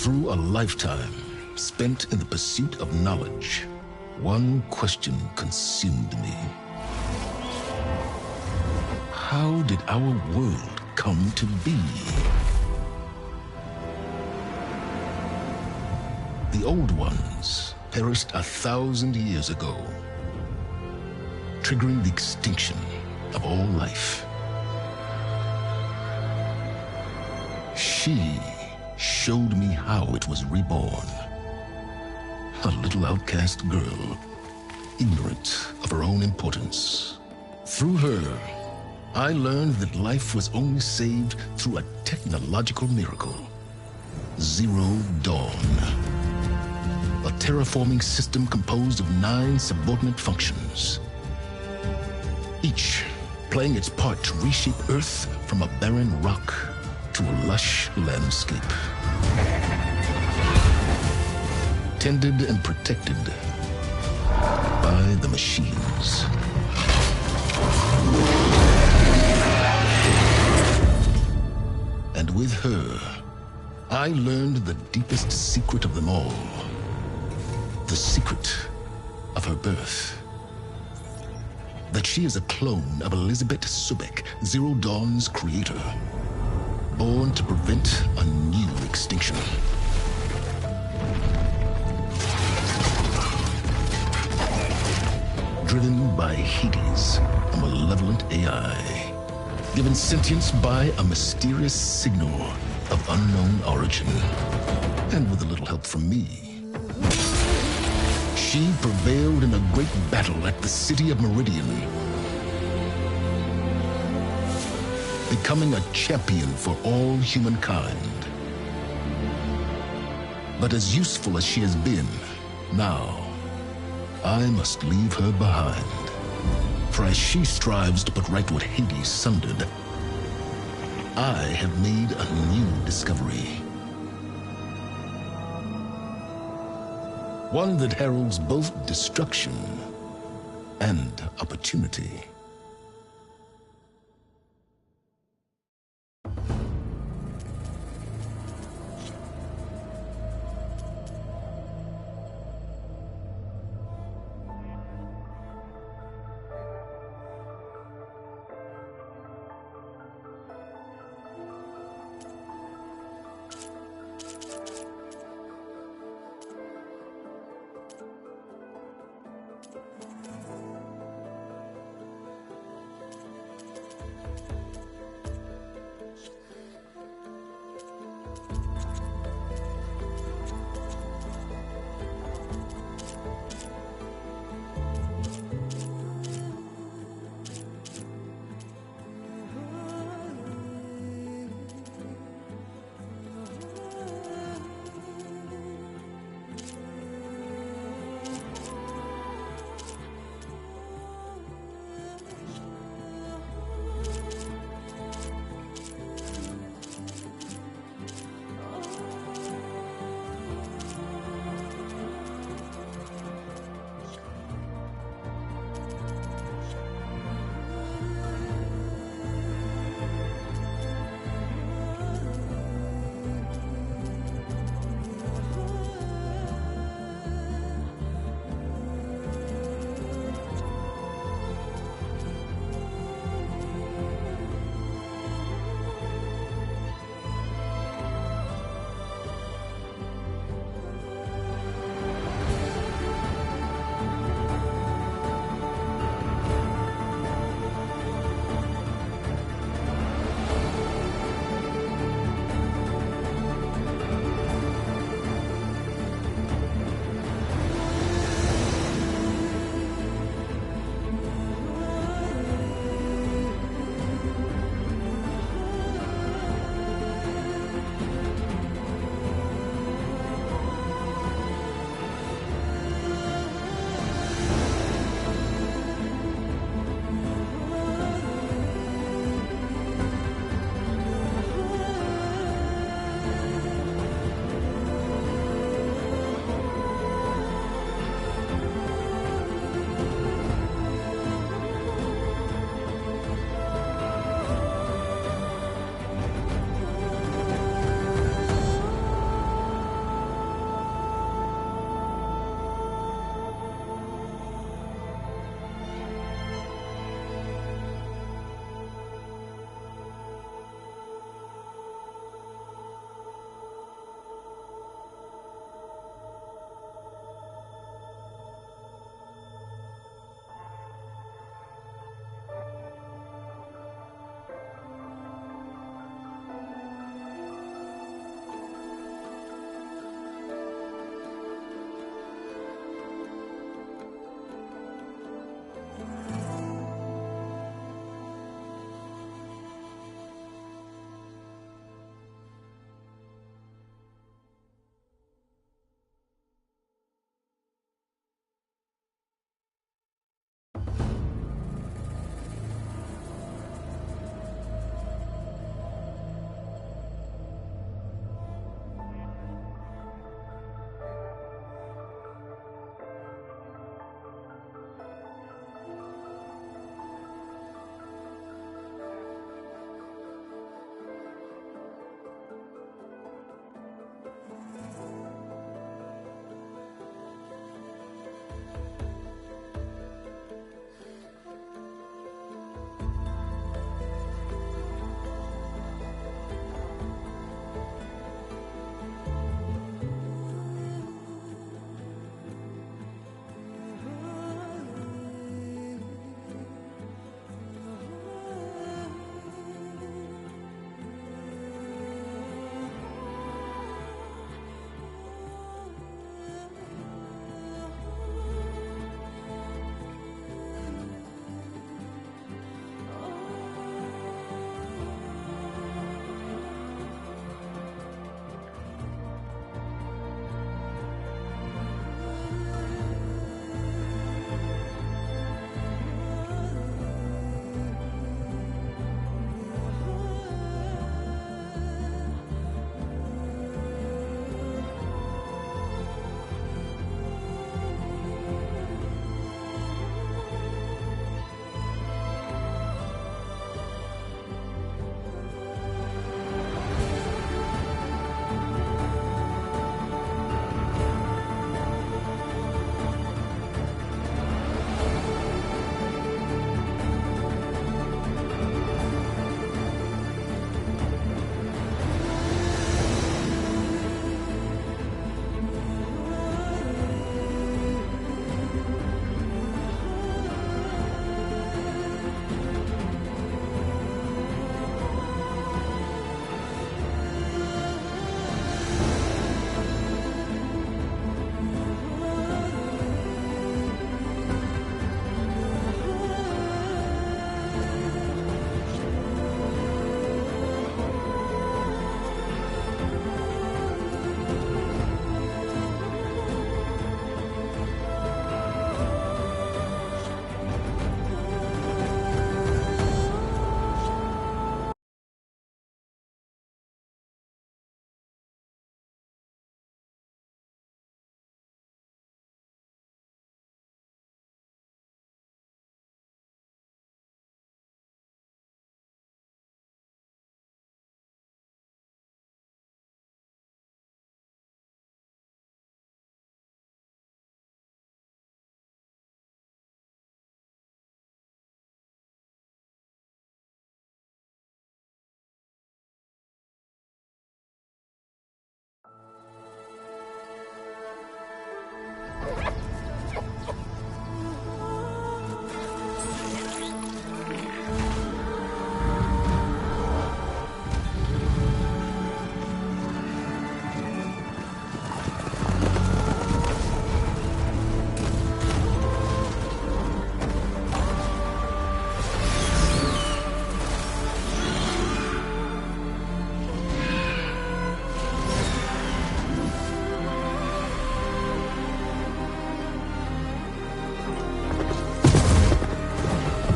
Through a lifetime spent in the pursuit of knowledge, one question consumed me. How did our world come to be? The old ones perished 1,000 years ago, triggering the extinction of all life. She showed me how it was reborn. A little outcast girl, ignorant of her own importance. Through her, I learned that life was only saved through a technological miracle. Zero Dawn. A terraforming system composed of 9 subordinate functions, each playing its part to reshape Earth from a barren rock to a lush landscape. Tended and protected by the machines. And with her, I learned the deepest secret of them all. The secret of her birth. That she is a clone of Elizabeth Subek, Zero Dawn's creator. Born to prevent a new extinction. Driven by Hades, a malevolent AI. Given sentience by a mysterious signal of unknown origin. And with a little help from me, she prevailed in a great battle at the city of Meridian, becoming a champion for all humankind. But as useful as she has been, now I must leave her behind. For as she strives to put right what Hades sundered, I have made a new discovery. One that heralds both destruction and opportunity.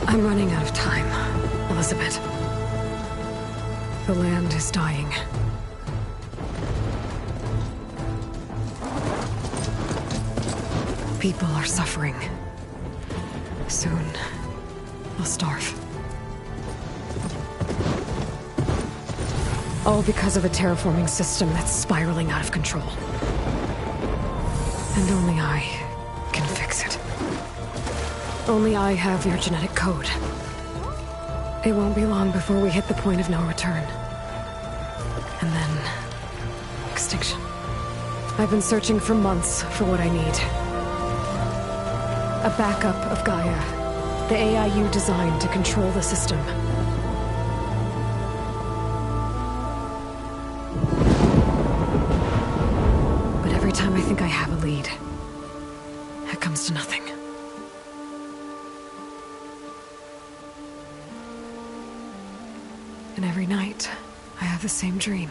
I'm running out of time, Elizabeth. The land is dying. People are suffering. Soon, they'll starve. All because of a terraforming system that's spiraling out of control. And only I can fix it. Only I have your genetic code. It won't be long before we hit the point of no return. And then... extinction. I've been searching for months for what I need. A backup of Gaia. The AI you designed to control the system. But every time I think I have a lead, it comes to nothing. And every night, I have the same dream.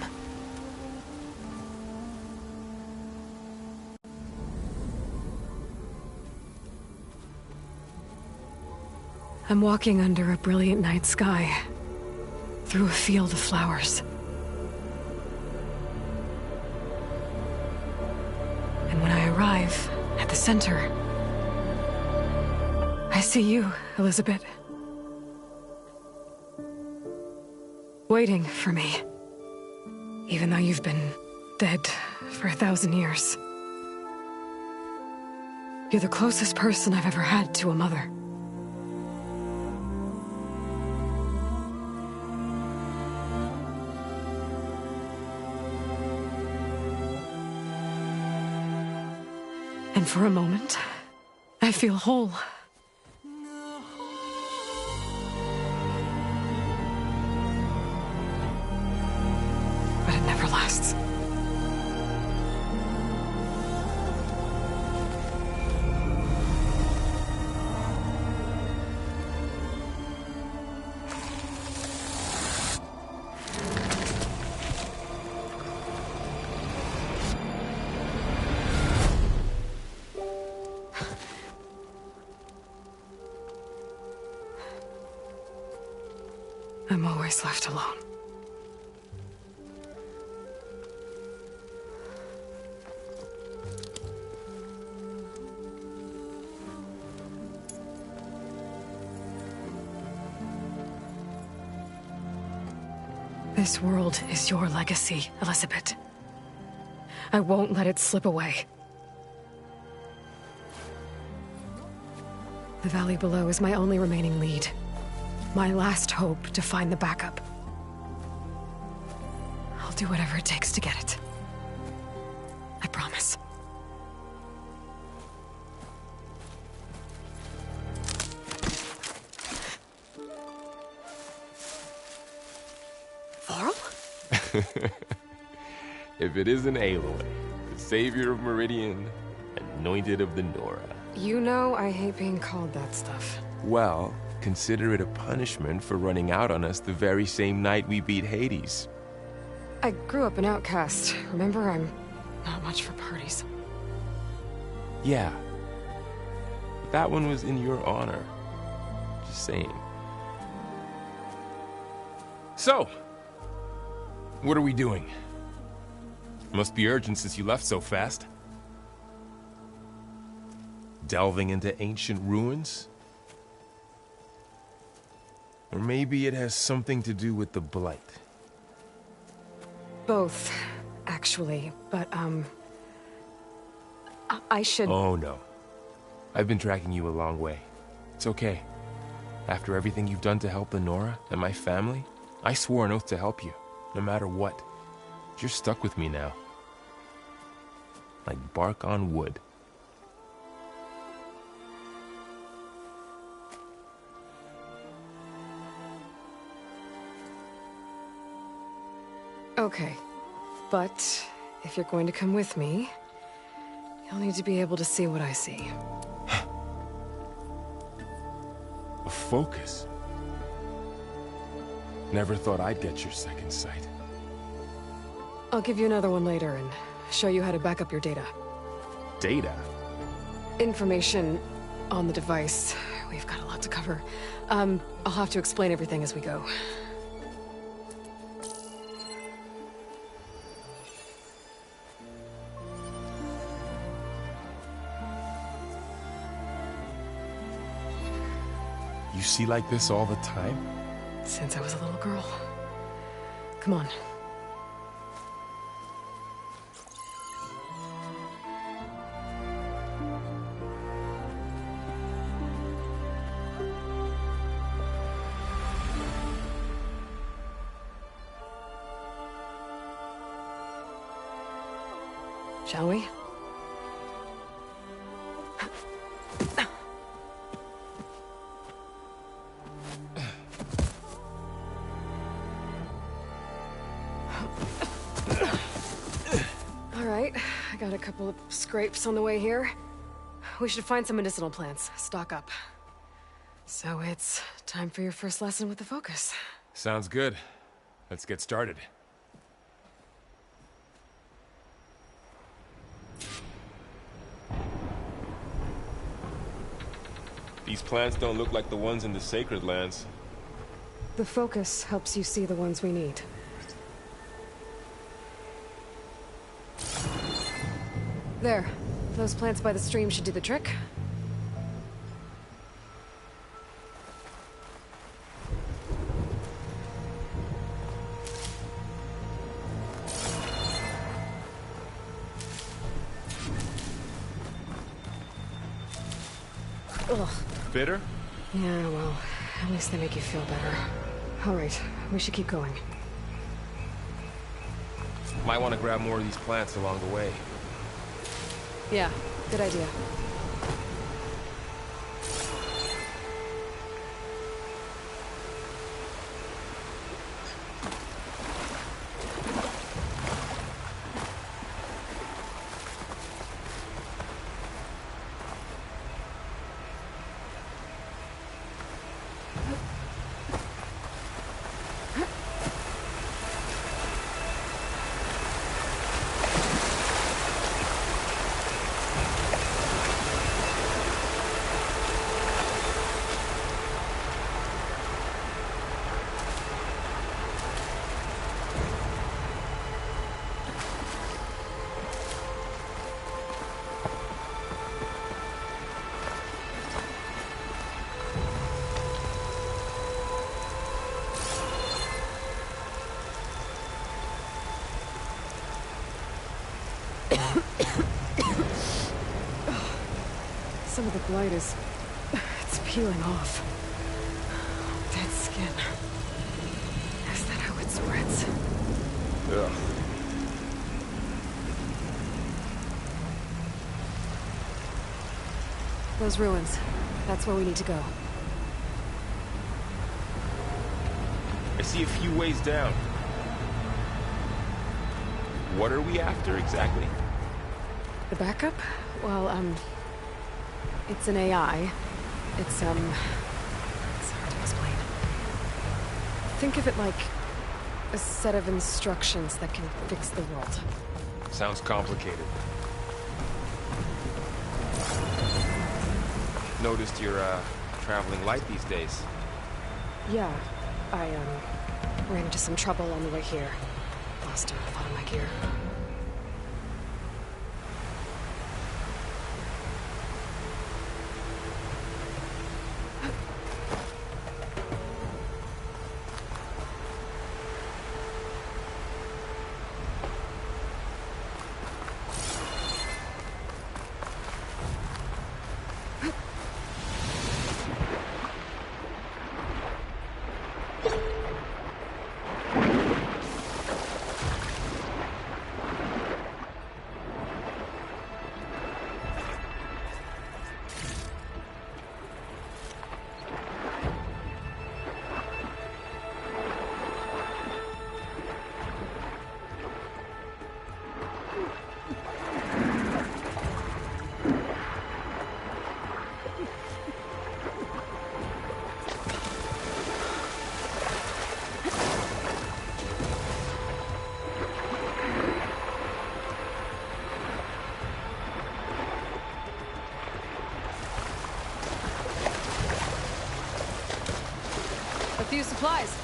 I'm walking under a brilliant night sky, through a field of flowers. And when I arrive at the center, I see you, Elizabeth. Waiting for me. Even though you've been dead for 1,000 years. You're the closest person I've ever had to a mother. And for a moment, I feel whole. But it never lasts. I'm always left alone. This world is your legacy, Elizabeth. I won't let it slip away. The valley below is my only remaining lead. My last hope to find the backup. I'll do whatever it takes to get it. I promise. Varl? If it isn't Aloy, the savior of Meridian, anointed of the Nora. You know I hate being called that stuff. Well, consider it a punishment for running out on us the very same night we beat Hades. I grew up an outcast. Remember, I'm not much for parties. Yeah. That one was in your honor. Just saying. So, what are we doing? Must be urgent since you left so fast. Delving into ancient ruins? Or maybe it has something to do with the Blight. Both, actually, but, I should... Oh, no. I've been tracking you a long way. It's okay. After everything you've done to help the Nora and my family, I swore an oath to help you, no matter what. You're stuck with me now. Like bark on wood. Okay, but if you're going to come with me, you'll need to be able to see what I see. A focus? Never thought I'd get your second sight. I'll give you another one later and show you how to back up your data. Data? Information on the device we've got a lot to cover. I'll have to explain everything as we go. You see like this all the time? Since I was a little girl. Come on. Shall we? All right, I got a couple of scrapes on the way here. We should find some medicinal plants, stock up. So it's time for your first lesson with the Focus. Sounds good. Let's get started. These plants don't look like the ones in the Sacred Lands. The Focus helps you see the ones we need. There. Those plants by the stream should do the trick. Ugh. Bitter? Yeah, well, at least they make you feel better. All right, we should keep going. Might want to grab more of these plants along the way. Yeah, good idea. Some of the blight is... it's peeling off. Dead skin. Is that how it spreads? Ugh. Those ruins. That's where we need to go. I see a few ways down. What are we after exactly? The backup? Well, it's an AI. It's hard to explain. Think of it like a set of instructions that can fix the world. Sounds complicated. Noticed you're, traveling light these days. Yeah, I, ran into some trouble on the way here. Lost a lot of my gear. A few supplies.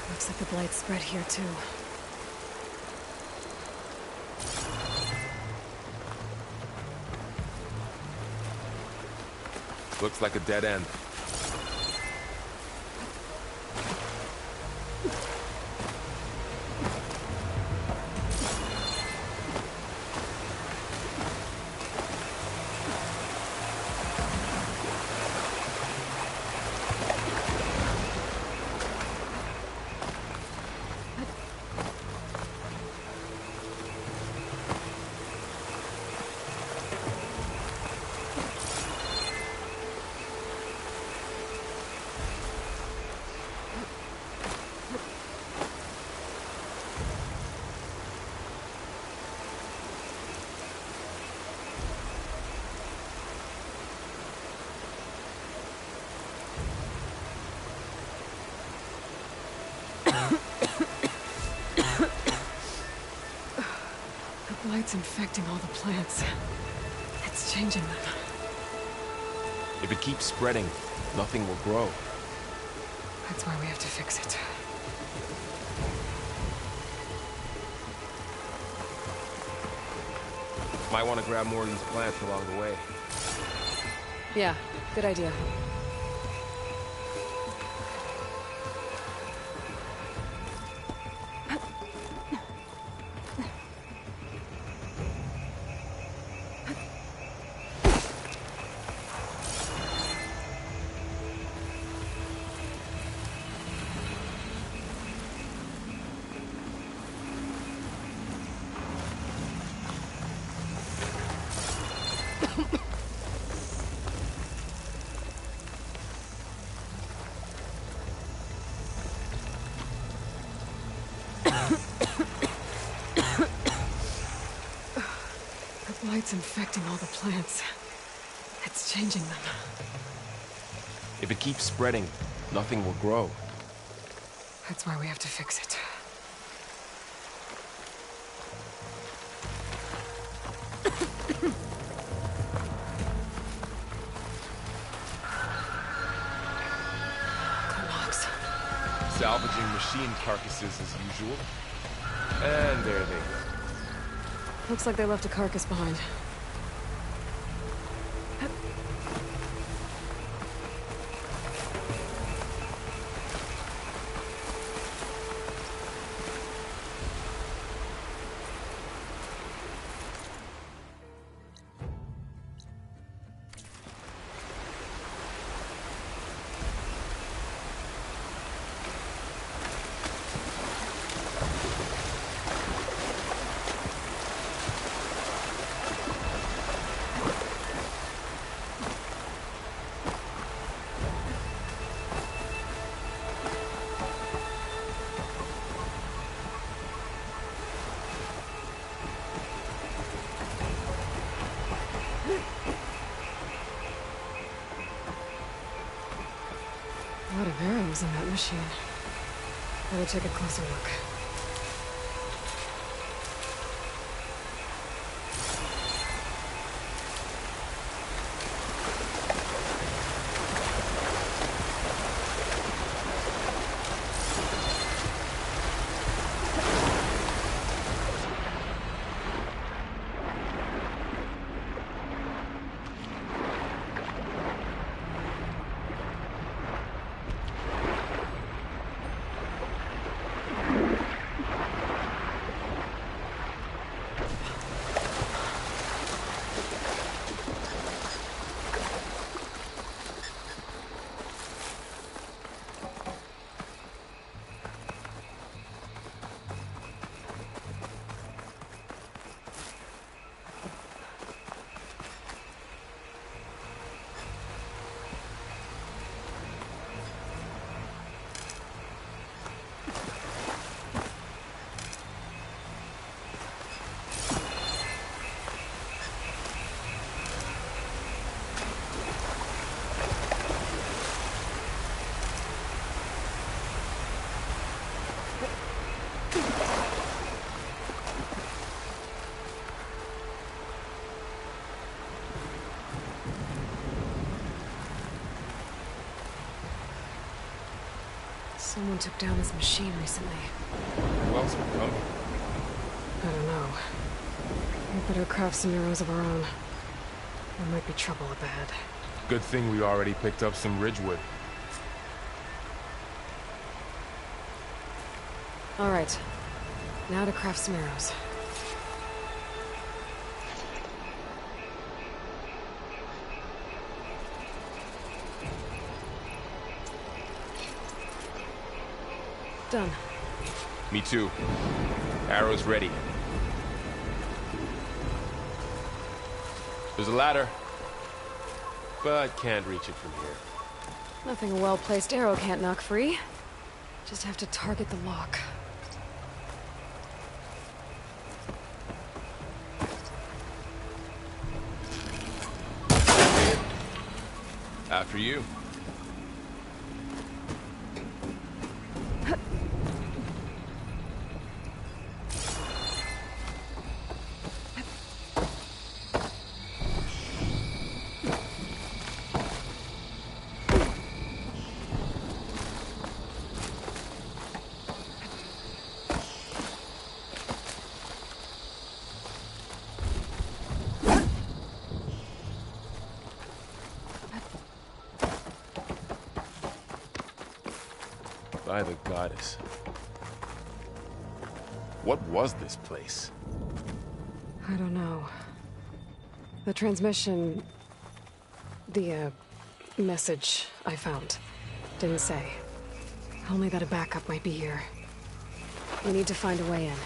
Looks like the blight's spread here too. Looks like a dead end. The blight's infecting all the plants. It's changing them. If it keeps spreading, nothing will grow. That's why we have to fix it. Might want to grab more of these plants along the way. Yeah, good idea. The blight's infecting all the plants. It's changing them. If it keeps spreading, nothing will grow. That's why we have to fix it. Clocks. Salvaging machine carcasses as usual. And there they go. Looks like they left a carcass behind. A lot of arrows in that machine. Better take a closer look. Someone took down this machine recently. Who else would come? I don't know. We better craft some arrows of our own. There might be trouble ahead. Good thing we already picked up some ridgewood. All right. Now to craft some arrows. Done. Me too. Arrows ready. There's a ladder, but can't reach it from here. Nothing a well-placed arrow can't knock free. Just have to target the lock. After you. By the goddess. What was this place? I don't know. The transmission... The, message I found didn't say. Only that a backup might be here. We need to find a way in.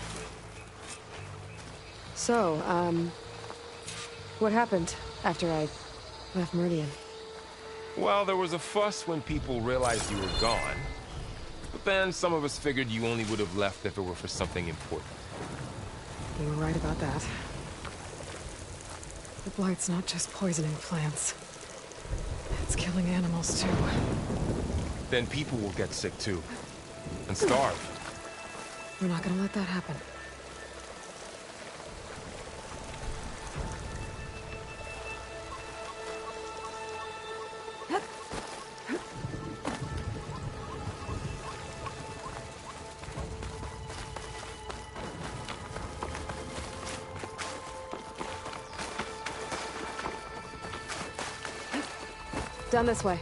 So, what happened after I left Meridian? Well, there was a fuss when people realized you were gone. But then some of us figured you only would have left if it were for something important. You were right about that. The blight's not just poisoning plants. It's killing animals, too. Then people will get sick too. And starve. We're not gonna let that happen. Down this way.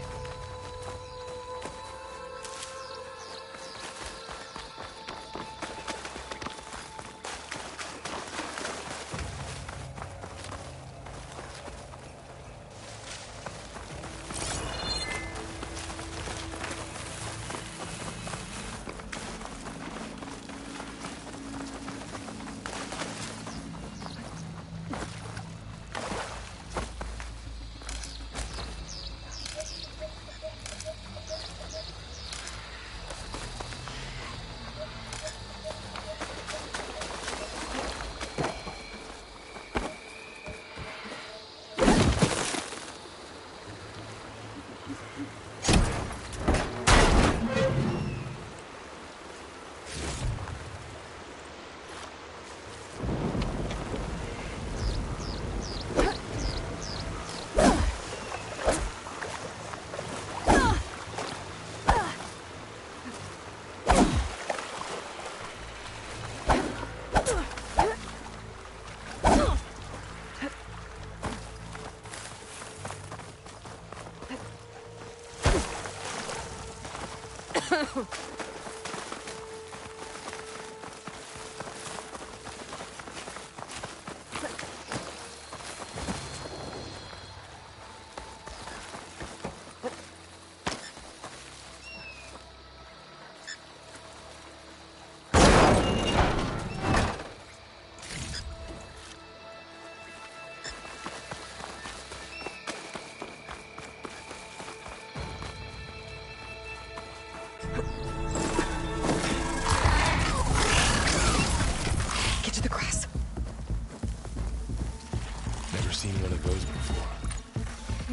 Seen one of those before.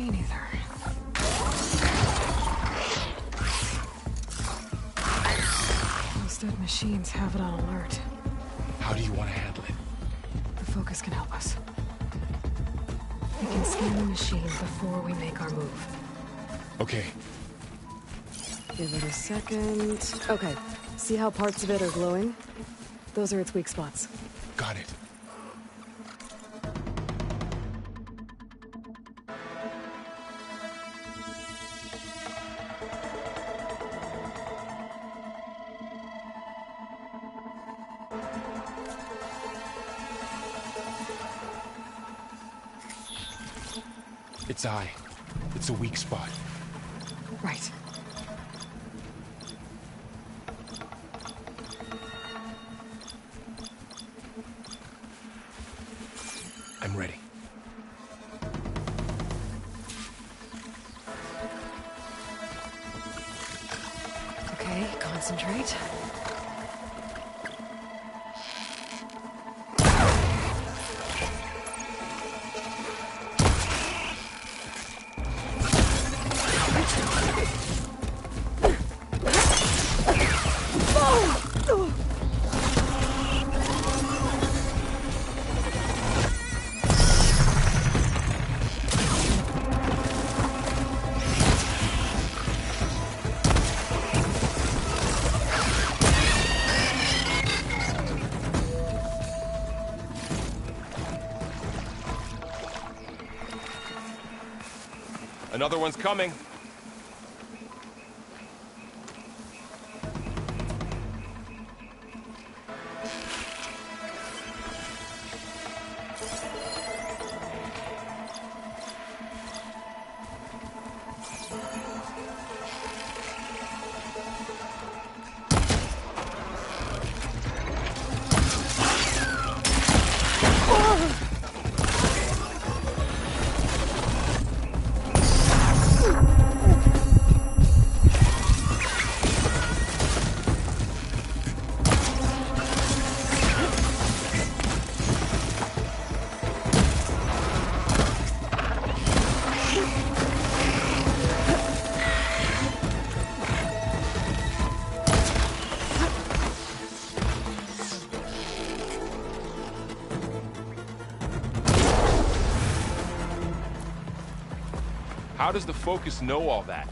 Me neither. Those dead machines have it on alert. How do you want to handle it? The focus can help us. We can scan the machine before we make our move. Okay. Give it a second. Okay, see how parts of it are glowing? Those are its weak spots. Got it. Its eye. It's a weak spot. Right. I'm ready. Okay, concentrate. Another one's coming. How does the Focus know all that?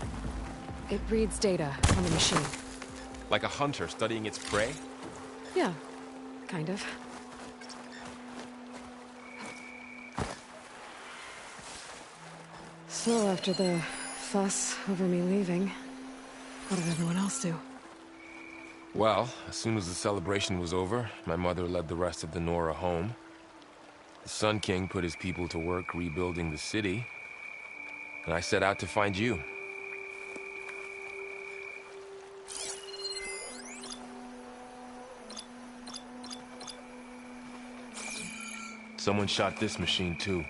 It reads data on the machine. Like a hunter studying its prey? Yeah, kind of. So after the fuss over me leaving, what did everyone else do? Well, as soon as the celebration was over, my mother led the rest of the Nora home. The Sun King put his people to work rebuilding the city, and I set out to find you. Someone shot this machine too.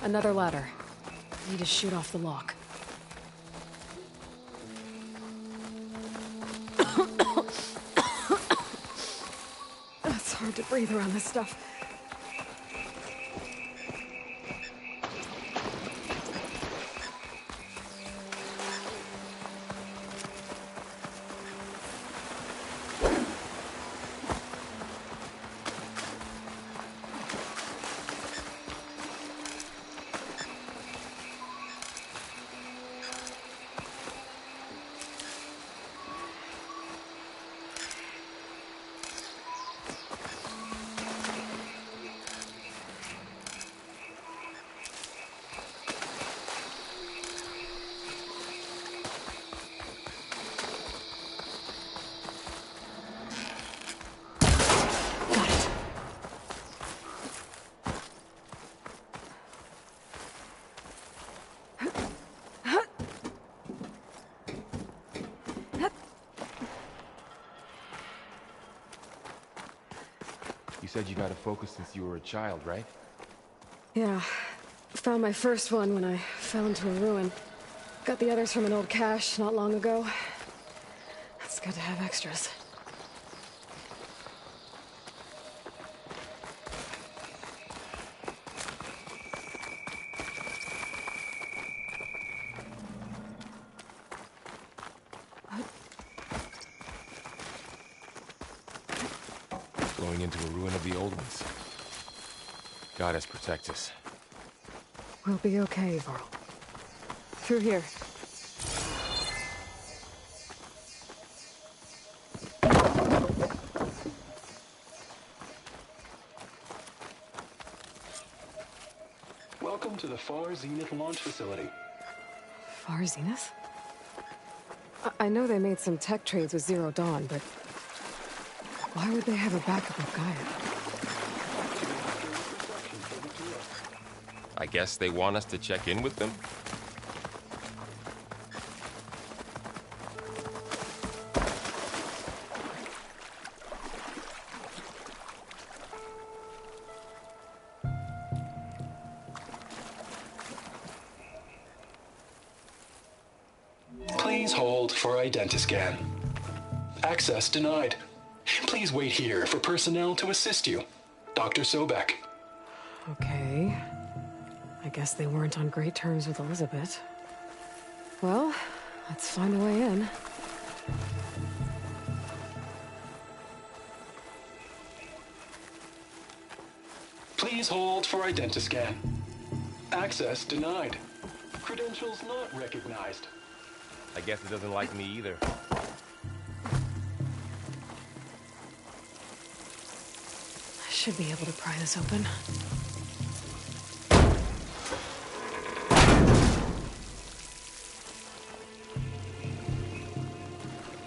Another ladder. Need to shoot off the lock. It's hard to breathe around this stuff. You said you got a Focus since you were a child, right? Yeah. Found my first one when I fell into a ruin. Got the others from an old cache not long ago. It's good to have extras. going into a ruin of the old ones. Goddess protect us. We'll be okay, Varl. Through here. Welcome to the Far Zenith launch facility. Far Zenith? I know they made some tech trades with Zero Dawn, but why would they have a backup of Gaia? I guess they want us to check in with them. Please hold for Identiscan. Access denied. Please wait here for personnel to assist you. Dr. Sobek. Okay. I guess they weren't on great terms with Elizabeth. Well, let's find a way in. Please hold for Identiscan. Access denied. Credentials not recognized. I guess it doesn't like me either. I should be able to pry this open.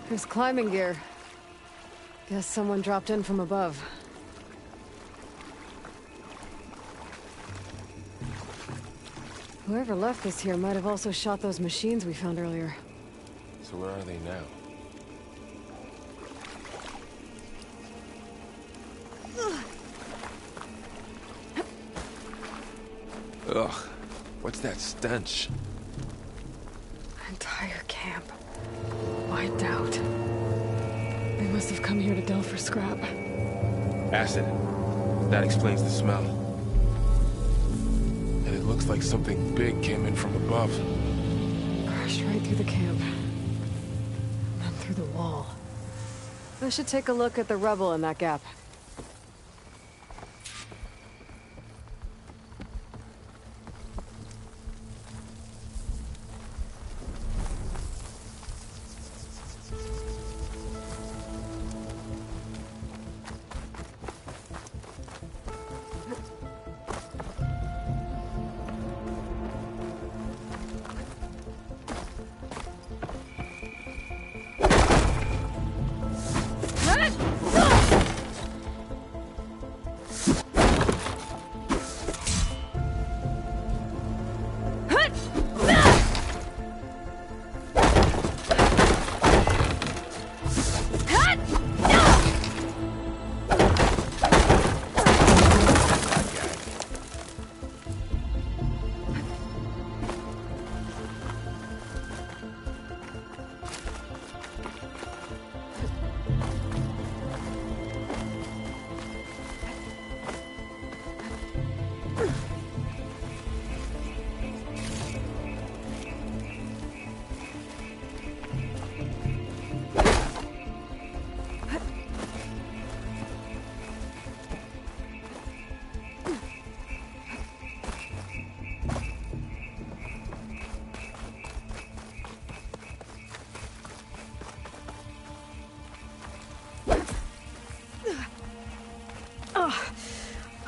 There's climbing gear. Guess someone dropped in from above. Whoever left this here might have also shot those machines we found earlier. So where are they now? Ugh, what's that stench? Entire camp. Wiped out. They must have come here to delve for scrap. Acid. That explains the smell. And it looks like something big came in from above. Crashed right through the camp. And then through the wall. I should take a look at the rubble in that gap.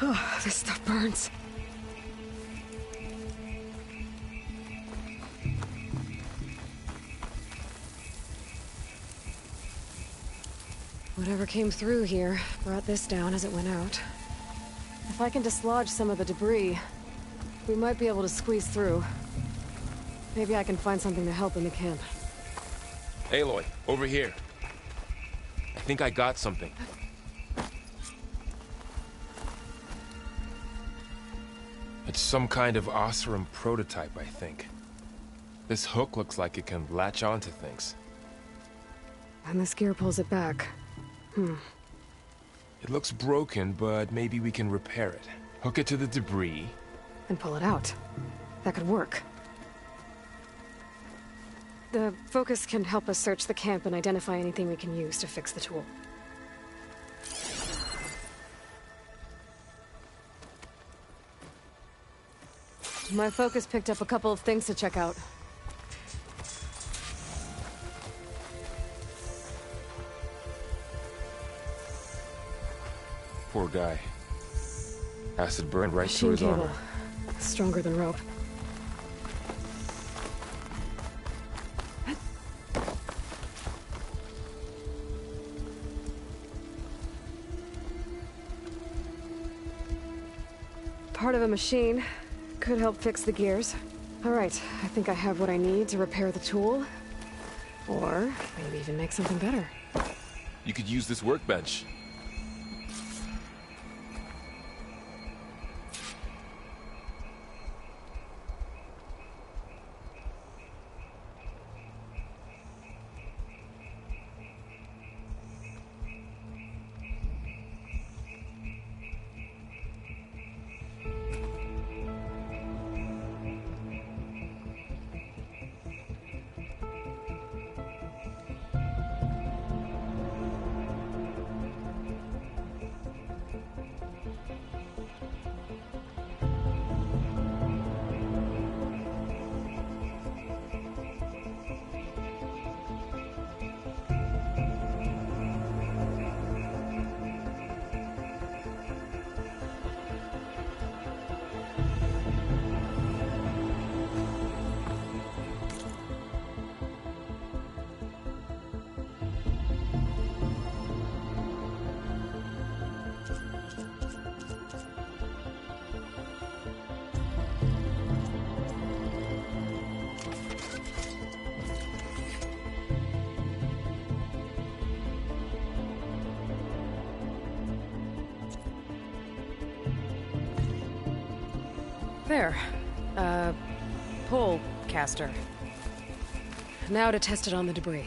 Oh, this stuff burns. Whatever came through here brought this down as it went out. If I can dislodge some of the debris, we might be able to squeeze through. Maybe I can find something to help in the camp. Aloy, over here. I think I got something. It's some kind of Osram prototype, I think. This hook looks like it can latch onto things. And this gear pulls it back. It looks broken, but maybe we can repair it. Hook it to the debris. And pull it out. That could work. The focus can help us search the camp and identify anything we can use to fix the tool. My focus picked up a couple of things to check out. Poor guy. Acid burned right through Machine his cable. armor. Stronger than rope. Part of a machine. Could help fix the gears. Alright, I think I have what I need to repair the tool. Or maybe even make something better. You could use this workbench. There. Pull caster. Now to test it on the debris.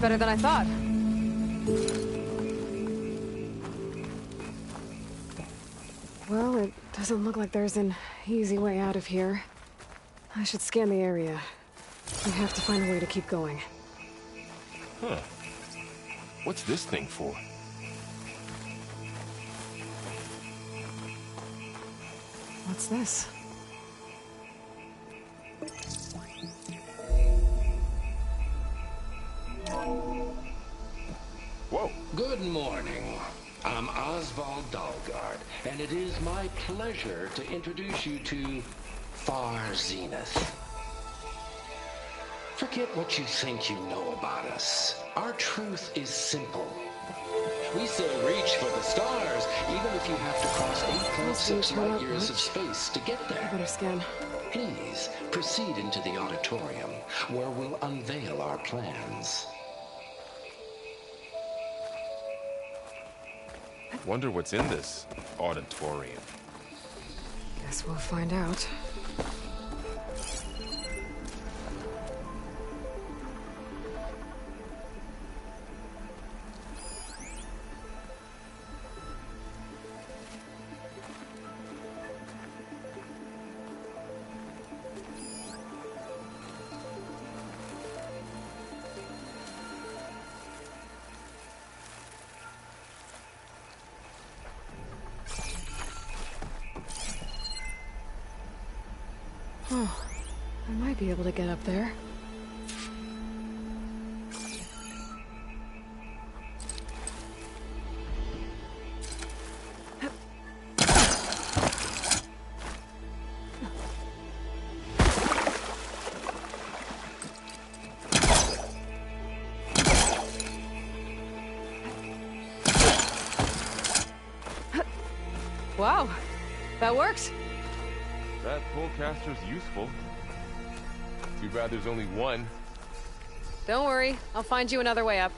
Better than I thought. Well, it doesn't look like there's an easy way out of here. I should scan the area. We have to find a way to keep going. Huh. What's this thing for? What's this? Whoa. Good morning. I'm Oswald Dalgard, and it is my pleasure to introduce you to Far Zenith. Forget what you think you know about us. Our truth is simple. We say reach for the stars, even if you have to cross 8.6 light years of space to get there. I better scan. Please proceed into the auditorium, where we'll unveil our plans. Wonder what's in this auditorium. Guess we'll find out. Oh, I might be able to get up there. Wow, that worked. That pullcaster's useful. Too bad there's only one. Don't worry, I'll find you another way up.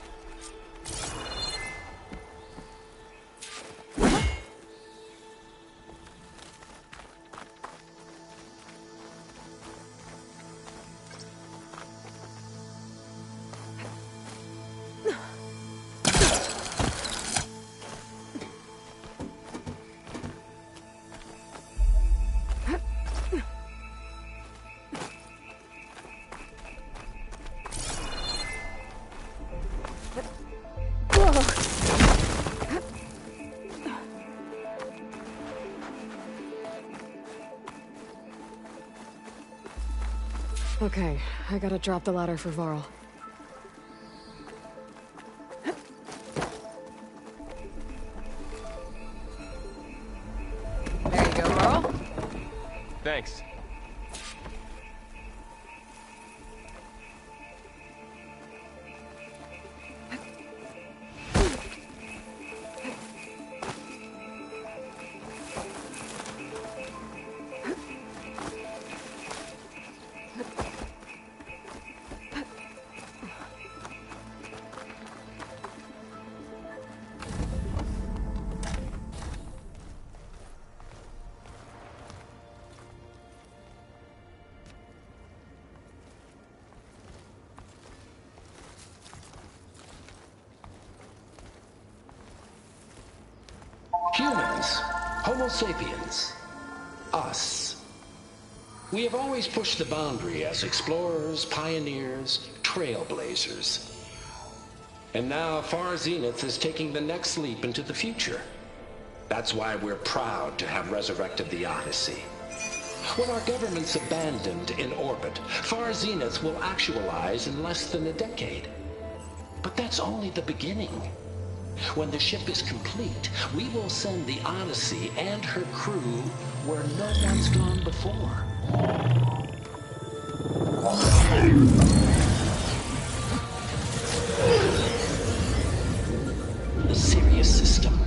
Okay, I gotta drop the ladder for Varl. There you go, Varl. Thanks. Humans, Homo sapiens, us. We have always pushed the boundary as explorers, pioneers, trailblazers. And now Far Zenith is taking the next leap into the future. That's why we're proud to have resurrected the Odyssey. When our government's abandoned in orbit, Far Zenith will actualize in less than a decade. But that's only the beginning. When the ship is complete, we will send the Odyssey and her crew where no one's gone before. The Sirius system.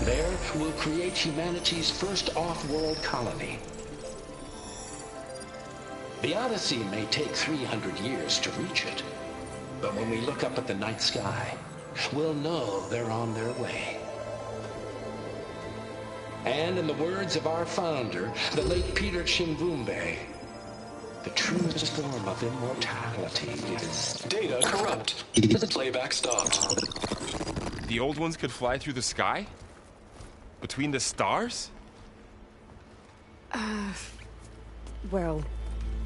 There, we'll create humanity's first off-world colony. The Odyssey may take 300 years to reach it. But when we look up at the night sky, we'll know they're on their way. And in the words of our founder, the late Peter Chimbumbe, the truest form of immortality is... Data corrupt. Playback stopped. The old ones could fly through the sky? Between the stars? Well,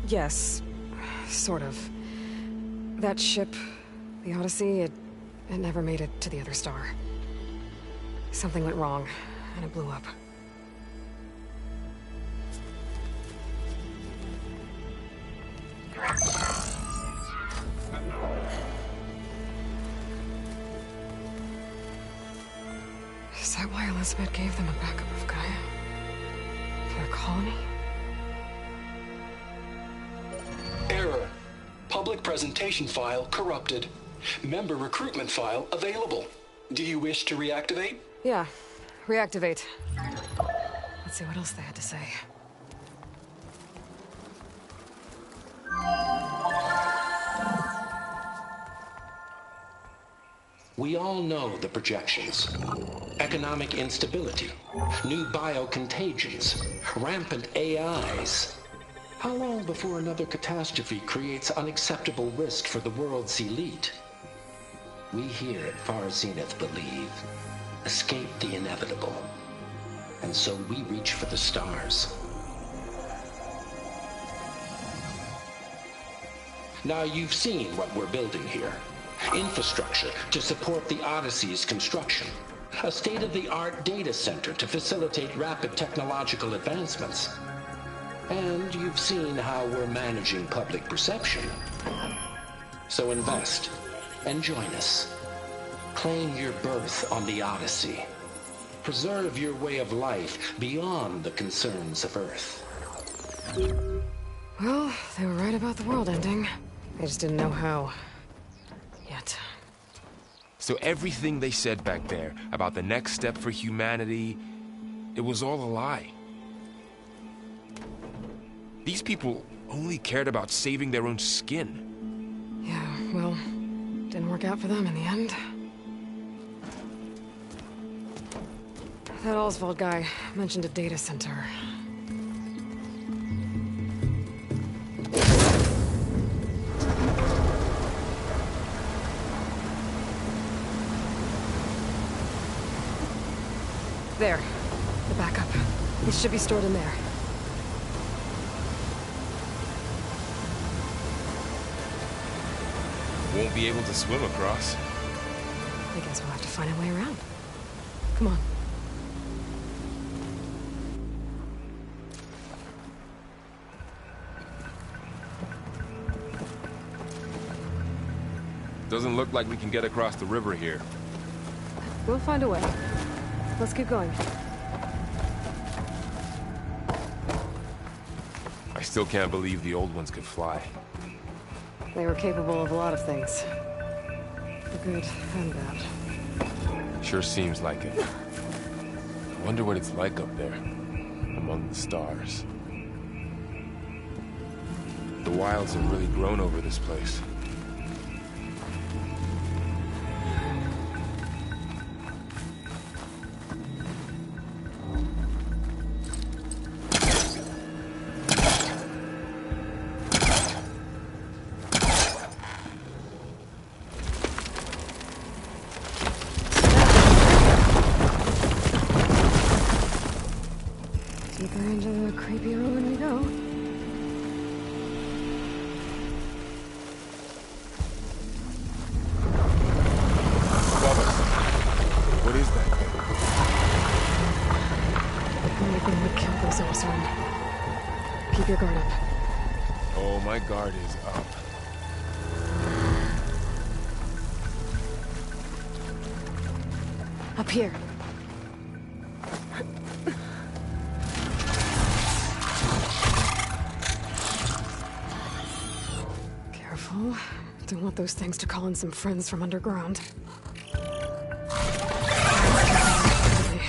yes, sort of. That ship, the Odyssey, it never made it to the other star. Something went wrong, and it blew up. Is that why Elizabeth gave them a backup of Gaia? For their colony? Error. Public presentation file corrupted. Member recruitment file available. Do you wish to reactivate? Yeah, reactivate. Let's see what else they had to say. We all know the projections. Economic instability, new biocontagions, rampant AIs. How long before another catastrophe creates unacceptable risk for the world's elite? We here at Far Zenith believe, escape the inevitable. And so we reach for the stars. Now you've seen what we're building here. Infrastructure to support the Odyssey's construction. A state-of-the-art data center to facilitate rapid technological advancements. And you've seen how we're managing public perception. So invest and join us. Claim your berth on the Odyssey. Preserve your way of life beyond the concerns of Earth. Well, they were right about the world ending. They just didn't know how. Yet. So everything they said back there about the next step for humanity, it was all a lie. These people only cared about saving their own skin. Yeah, well, didn't work out for them in the end. That Oswald guy mentioned a data center. There. The backup. It should be stored in there. Won't be able to swim across. I guess we'll have to find a way around. Come on. Doesn't look like we can get across the river here. We'll find a way. Let's keep going. I still can't believe the old ones could fly. They were capable of a lot of things. The good and bad. Sure seems like it. I wonder what it's like up there, among the stars. The wilds have really grown over this place. Deeper into the creepy ruin we go. Bubba, what is that thing? The only thing that killed those Orsarn. Keep your guard up. Oh, my guard is up. Up here. Careful. Don't want those things to call in some friends from underground. Okay.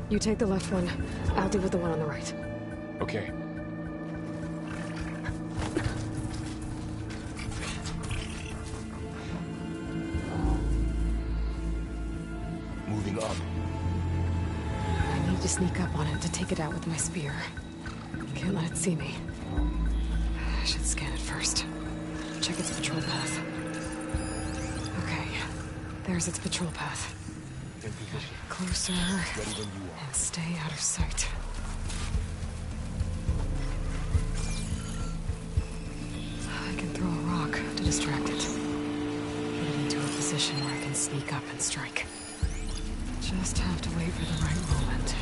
You take the left one. I'll deal with the one on the right. Okay. Moving up. I need to sneak up on it to take it out with my spear. Can't let it see me. I should scan it first. Check its patrol path. Okay. There's its patrol path. In position. Closer. Ready when you are. And stay out of sight. I can throw a rock to distract it. Put it into a position where I can sneak up and strike. Just have to wait for the right moment.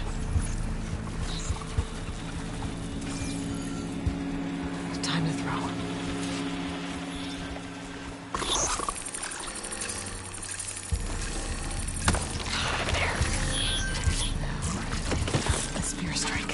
Time to throw. There. Now, the spear strike.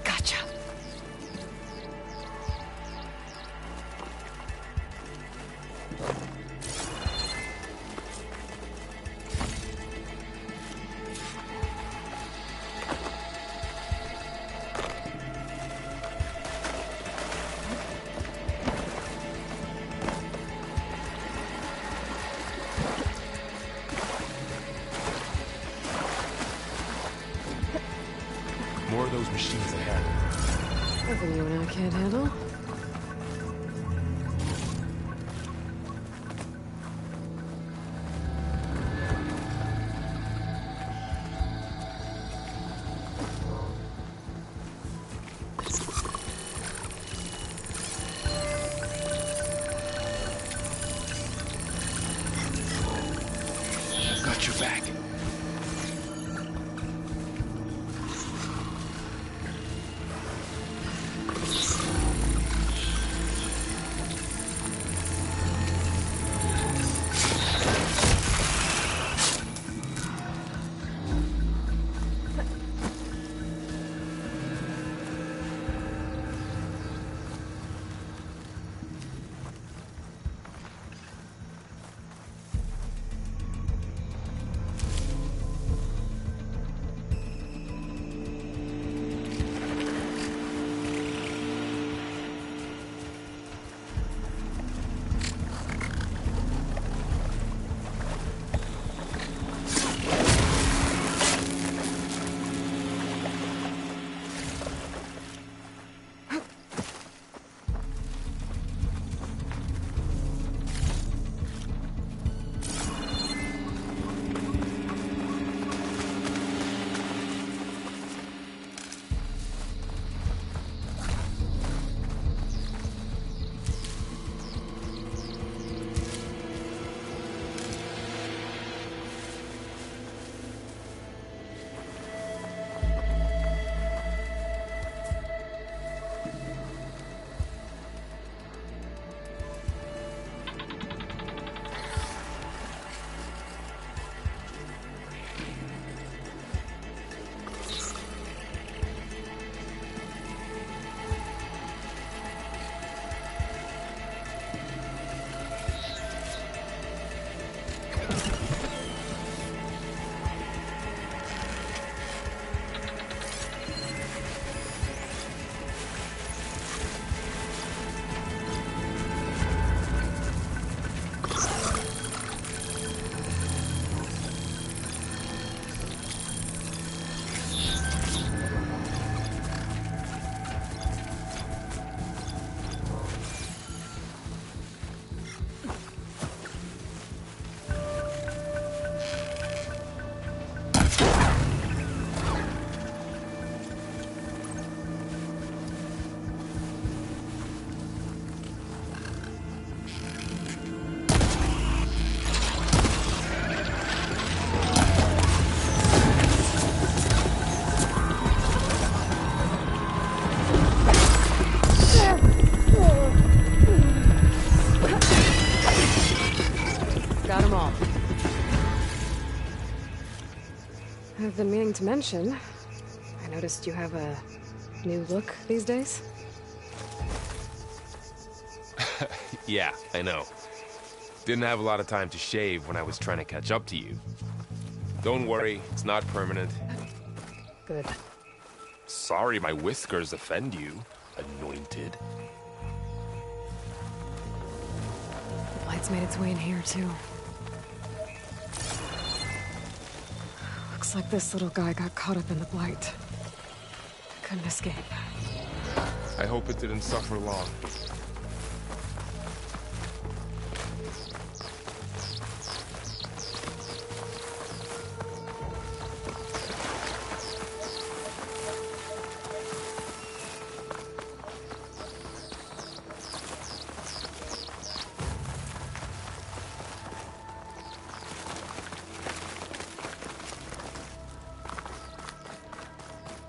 Gotcha. More of those machines ahead. Nothing you and I can't handle. I've got your back. I've been meaning to mention, I noticed you have a new look these days. Yeah, I know. Didn't have a lot of time to shave when I was trying to catch up to you. Don't worry, it's not permanent. Good. Sorry my whiskers offend you, anointed. The light's made its way in here, too. Looks like this little guy got caught up in the blight. Couldn't escape. I hope it didn't suffer long.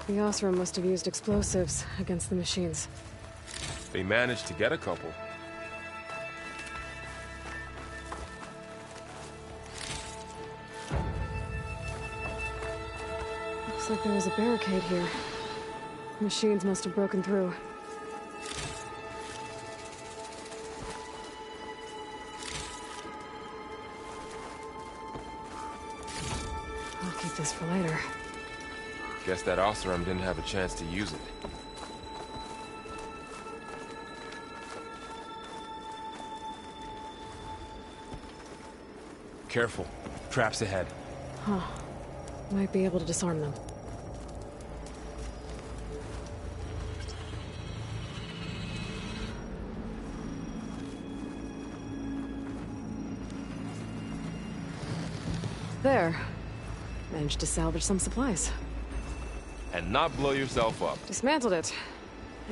The Osram must have used explosives against the machines. They managed to get a couple. Looks like there was a barricade here. Machines must have broken through. I'll keep this for later. Guess that Osram didn't have a chance to use it. Careful. Traps ahead. Huh. Might be able to disarm them. There. Managed to salvage some supplies. And not blow yourself up. Dismantled it.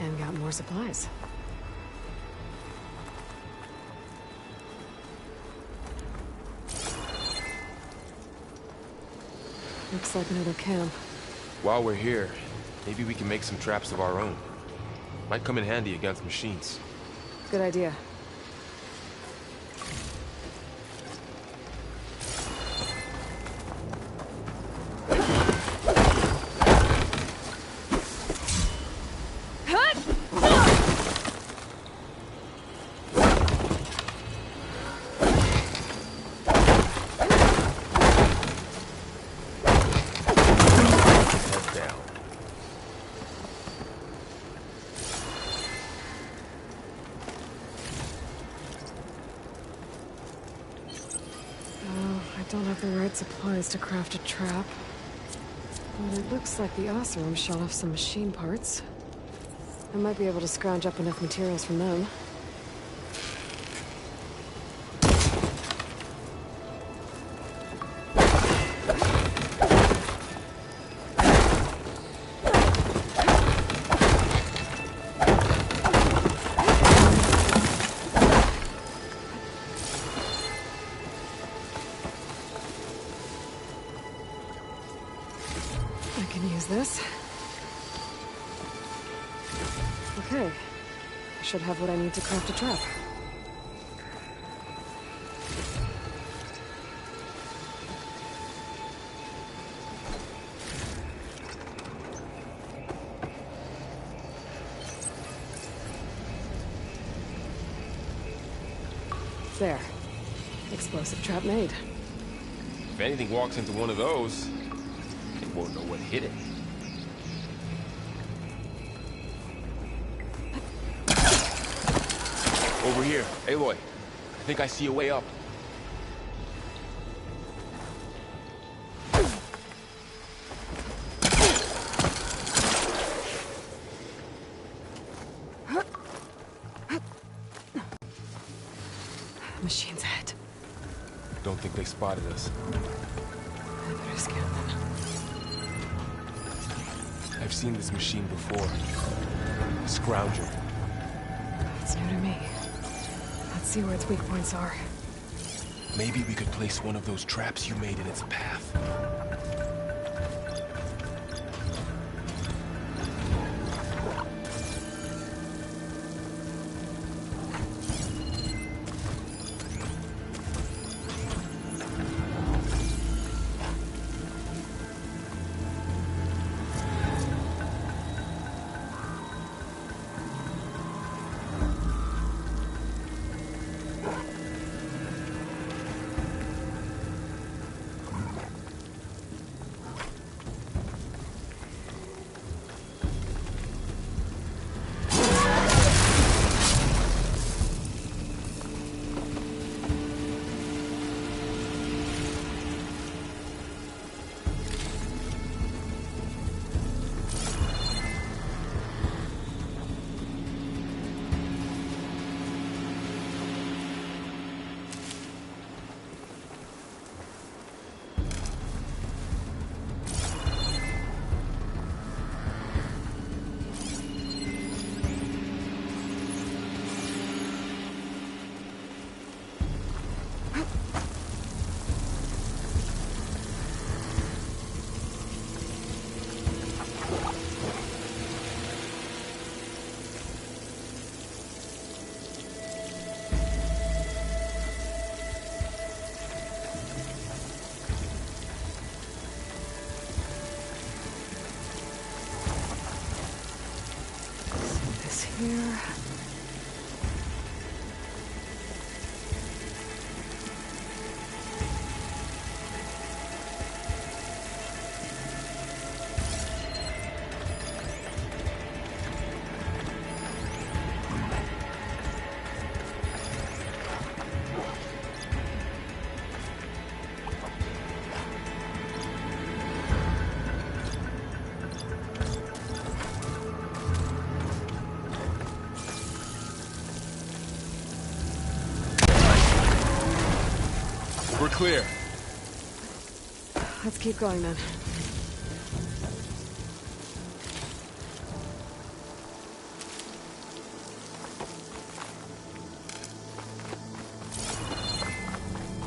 And got more supplies. Looks like another camp. While we're here, maybe we can make some traps of our own. Might come in handy against machines. Good idea. Don't have the right supplies to craft a trap. But it looks like the Osram shot off some machine parts. I might be able to scrounge up enough materials from them. I can use this. Okay. I should have what I need to craft a trap. There. Explosive trap made. If anything walks into one of those, it won't know what hit it. Over here. Aloy, I think I see a way up. Machine's ahead. Don't think they spotted us. I better scan them. I've seen this machine before. Scrounger. It's new to me. Let's see where its weak points are. Maybe we could place one of those traps you made in its path. here. We're clear. Let's keep going then.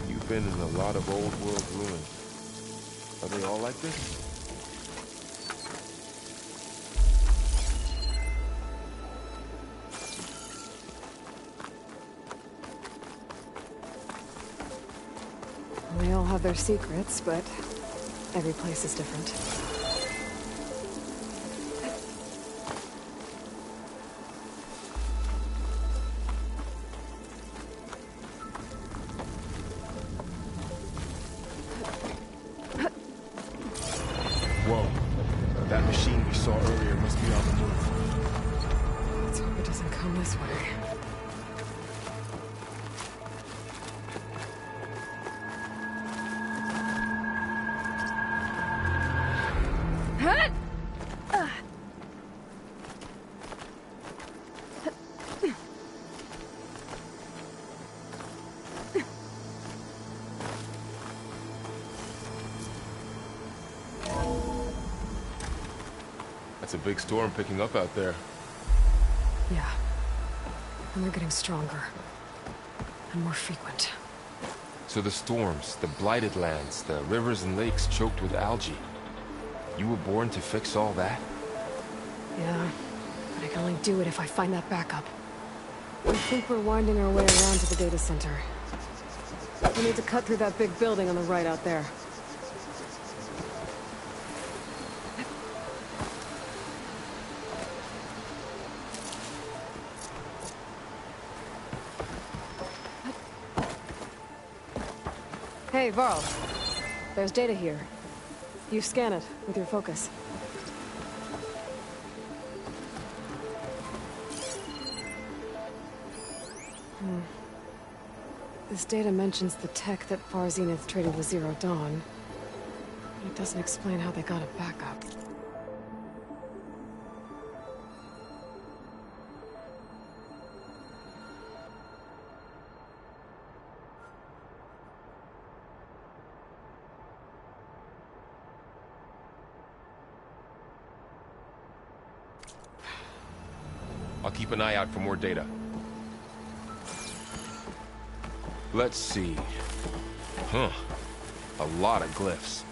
You've been in a lot of old world ruins. Are they all like this? They all have their secrets, but every place is different. Whoa. That machine we saw earlier must be on the move. Let's hope it doesn't come this way. That's a big storm picking up out there. Yeah. And they're getting stronger. And more frequent. So the storms, the blighted lands, the rivers and lakes choked with algae. You were born to fix all that? Yeah. But I can only do it if I find that backup. I think we're winding our way around to the data center. We need to cut through that big building on the right out there. Hey, Varl. There's data here. You scan it with your focus. This data mentions the tech that Far Zenith traded with Zero Dawn. But it doesn't explain how they got it back up. I'll keep an eye out for more data. Let's see. Huh. A lot of glyphs.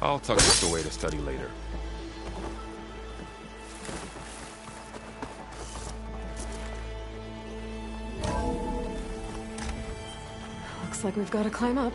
I'll tuck this away to study later. Looks like we've got to climb up.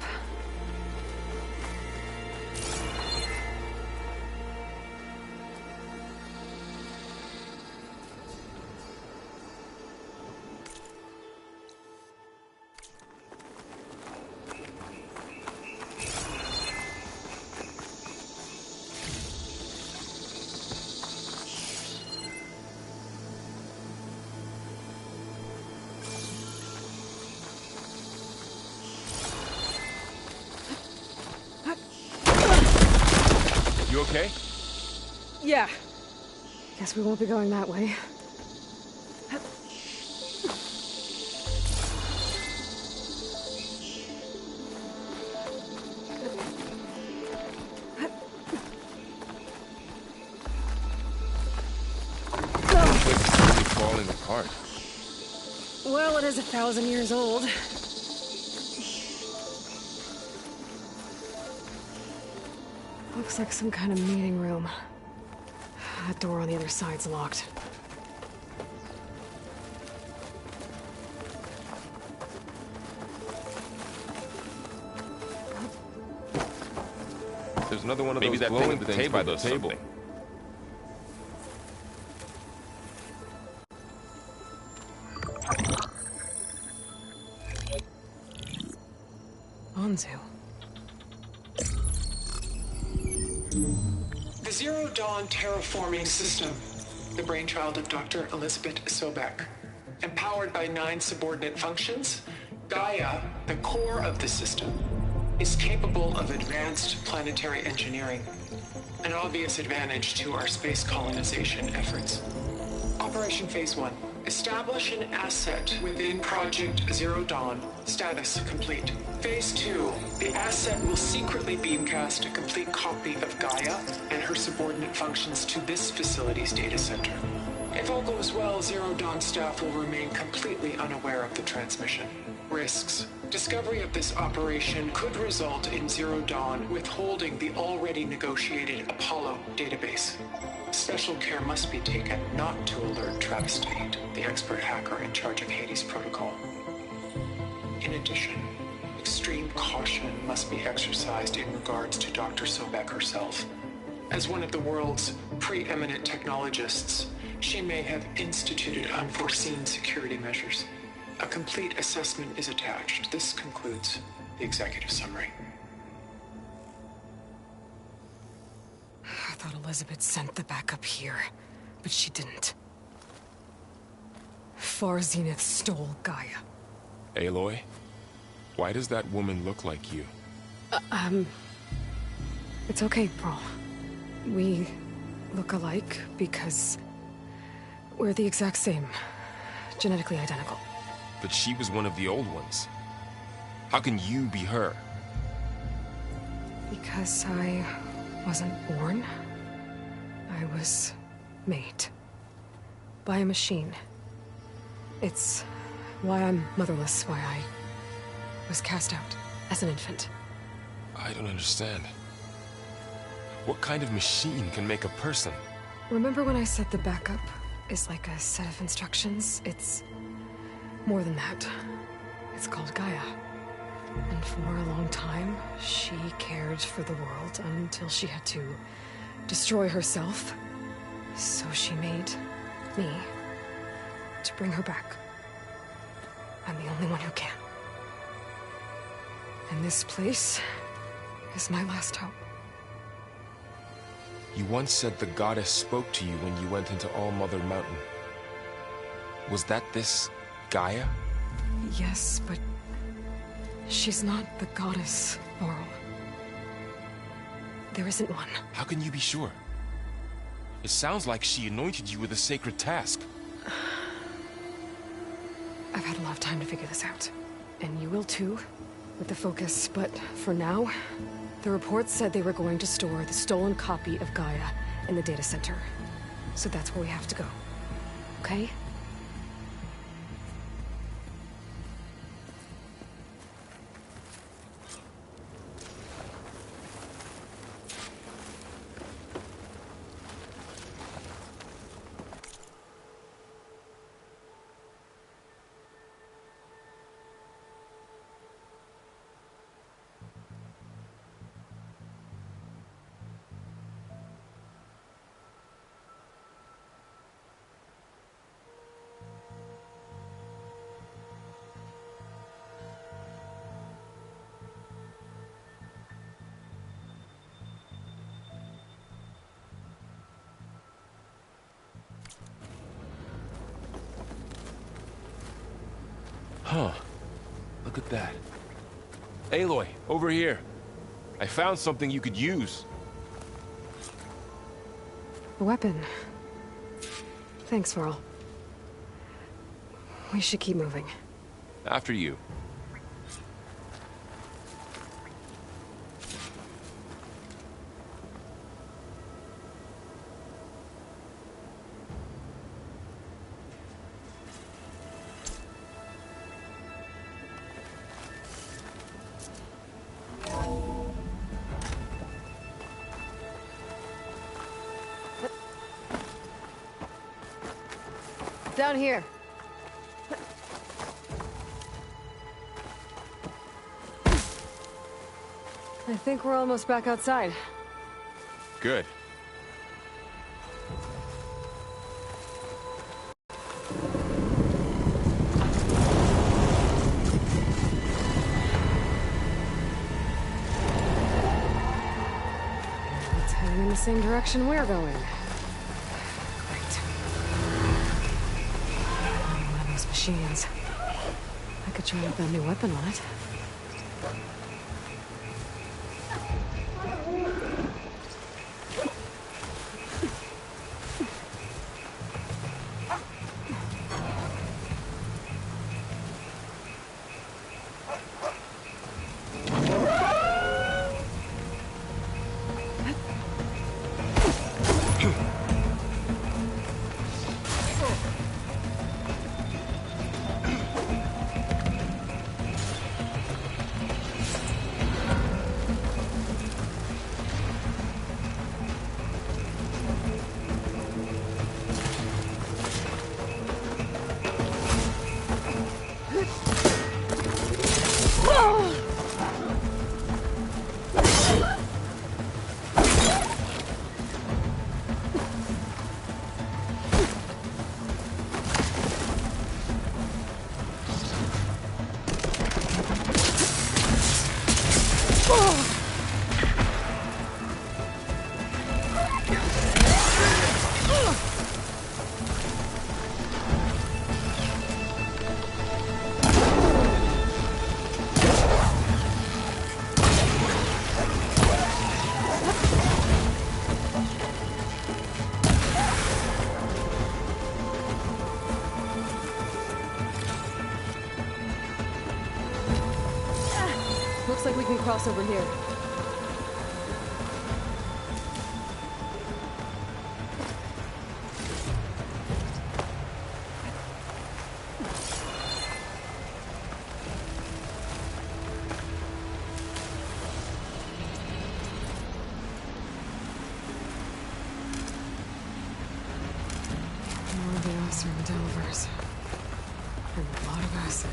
You okay? Yeah. Guess we won't be going that way. It's falling apart. Well, it is 1,000 years old. Looks like some kind of meeting room. That door on the other side's locked. There's another one of those glowing things by the table. Anzu. The Zero Dawn terraforming system, the brainchild of Dr. Elizabeth Sobek. Empowered by 9 subordinate functions, Gaia, the core of the system, is capable of advanced planetary engineering, an obvious advantage to our space colonization efforts. Operation Phase 1. Establish an asset within Project Zero Dawn. Status complete. Phase 2. The asset will secretly beamcast a complete copy of Gaia and her subordinate functions to this facility's data center. If all goes well, Zero Dawn staff will remain completely unaware of the transmission. Risks. Discovery of this operation could result in Zero Dawn withholding the already negotiated Apollo database. Special care must be taken not to alert Travis Tate, the expert hacker in charge of Hades Protocol. In addition, extreme caution must be exercised in regards to Dr. Sobek herself. As one of the world's preeminent technologists, she may have instituted unforeseen security measures. A complete assessment is attached. This concludes the executive summary. I thought Elizabeth sent the backup here, but she didn't. Far Zenith stole Gaia. Aloy? Why does that woman look like you? It's okay, Pearl. We look alike because we're the exact same. Genetically identical. But she was one of the old ones. How can you be her? Because I wasn't born. I was made. By a machine. It's why I'm motherless, why I was cast out as an infant. I don't understand. What kind of machine can make a person? Remember when I said the backup is like a set of instructions? It's more than that. It's called Gaia. And for a long time, she cared for the world until she had to destroy herself. So she made me to bring her back. I'm the only one who can. And this place is my last hope. You once said the goddess spoke to you when you went into All Mother Mountain. Was that this Gaia? Yes, but she's not the goddess, Laurel. There isn't one. How can you be sure? It sounds like she anointed you with a sacred task. I've had a lot of time to figure this out. And you will too, with the focus. But for now, the reports said they were going to store the stolen copy of Gaia in the data center. So that's where we have to go. Okay? Huh. Look at that. Aloy, over here. I found something you could use. A weapon. Thanks, Varl. We should keep moving. After you. Down here. I think we're almost back outside. Good. same direction we're going. Great. One of those machines. I could try out that new weapon on it. Looks like we can cross over here. More of the Osram Delvers. And a lot of acid.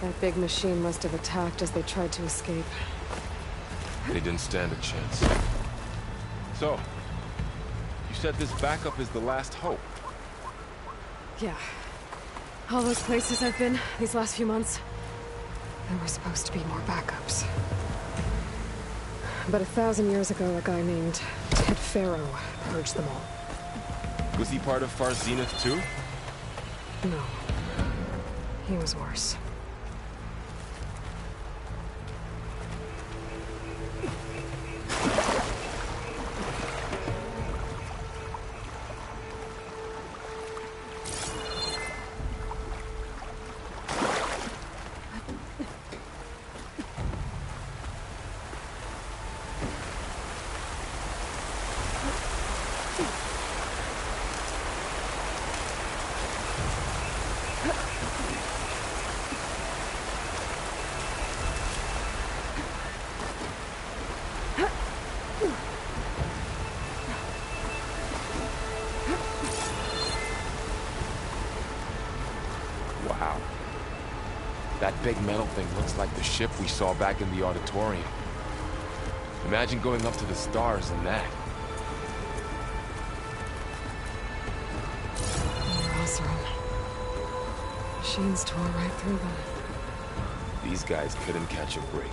That big machine must have attacked as they tried to escape. They didn't stand a chance. So, you said this backup is the last hope. Yeah. All those places I've been these last few months, there were supposed to be more backups. But 1,000 years ago, a guy named Ted Pharaoh purged them all. Was he part of Far Zenith too? No. He was worse. Wow. That big metal thing looks like the ship we saw back in the auditorium. Imagine going up to the stars in that. Osram. Machines tore right through them. These guys couldn't catch a break.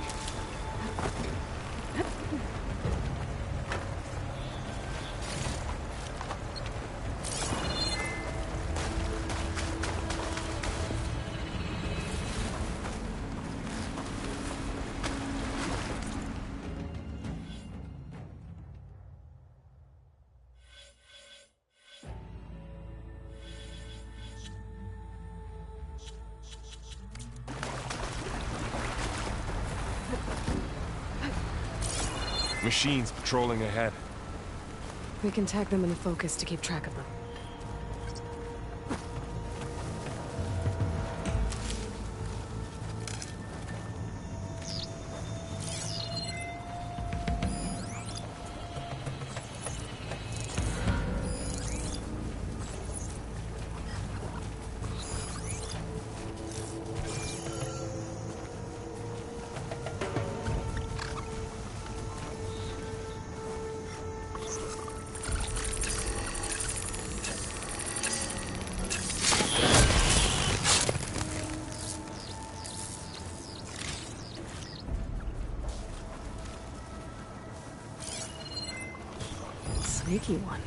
Machines patrolling ahead. We can tag them in the focus to keep track of them. sneaky one.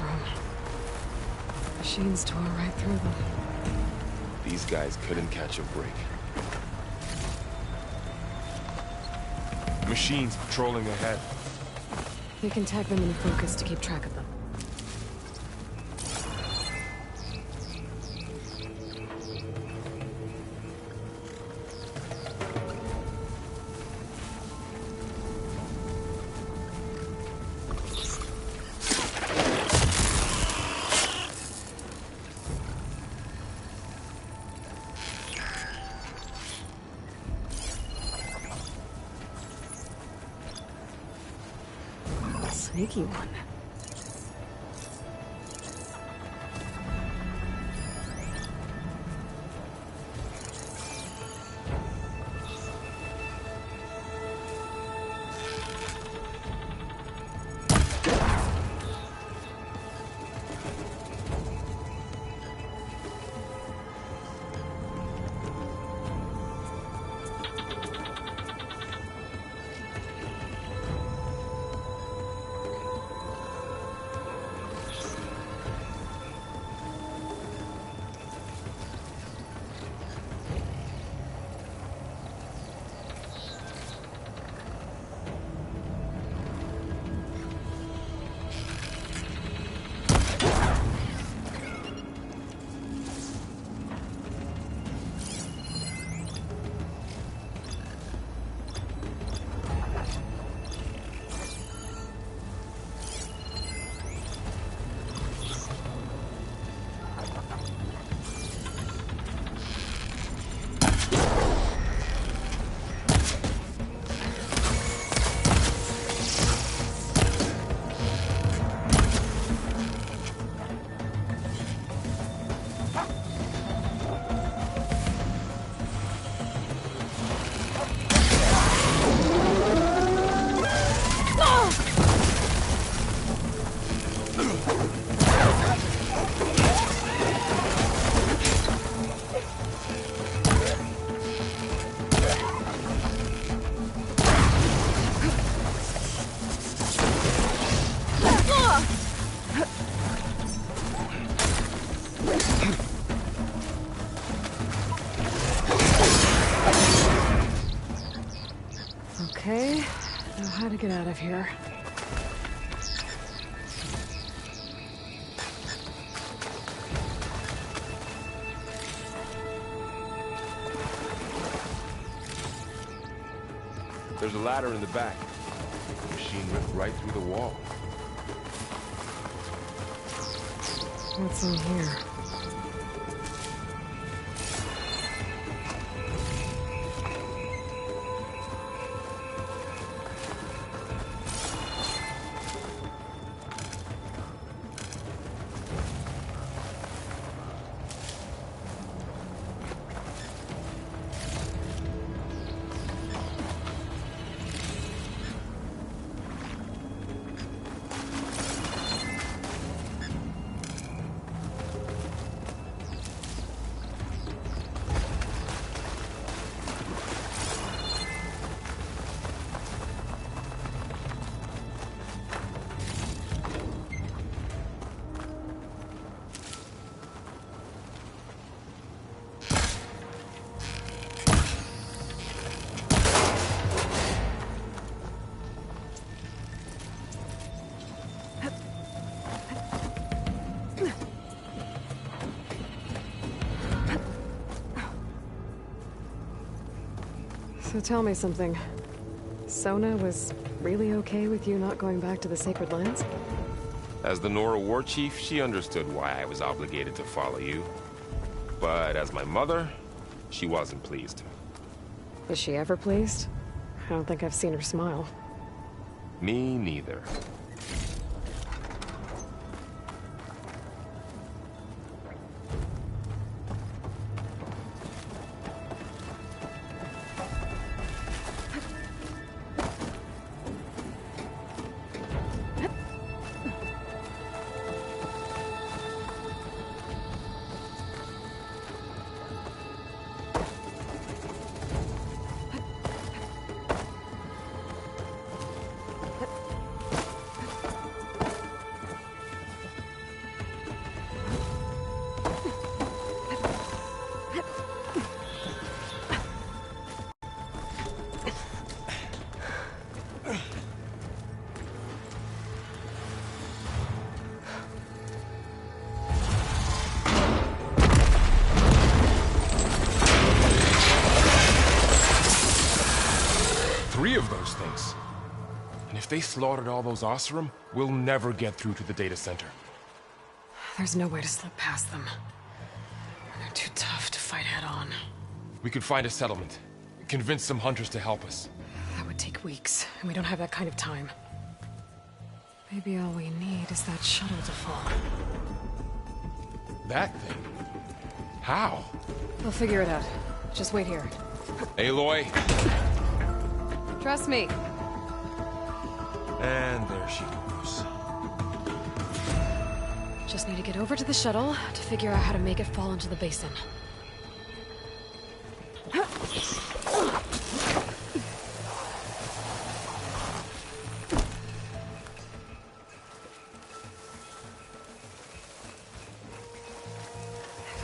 Room. Machines tore right through them. These guys couldn't catch a break. Machines patrolling ahead. We can tag them in focus to keep track of them. Sneaky one. Okay, know how to get out of here. There's a ladder in the back. The machine ripped right through the wall. What's in here? So tell me something. Sona was really okay with you not going back to the Sacred Lands? As the Nora war chief, she understood why I was obligated to follow you. But as my mother, she wasn't pleased. Is she ever pleased? I don't think I've seen her smile. Me neither. Three of those things. And if they slaughtered all those Oseram, we'll never get through to the data center. There's no way to slip past them. They're too tough to fight head-on. We could find a settlement. Convince some hunters to help us. That would take weeks, and we don't have that kind of time. Maybe all we need is that shuttle to fall. That thing? How? We'll figure it out. Just wait here. Aloy. Trust me. And there she goes. Just need to get over to the shuttle to figure out how to make it fall into the basin. If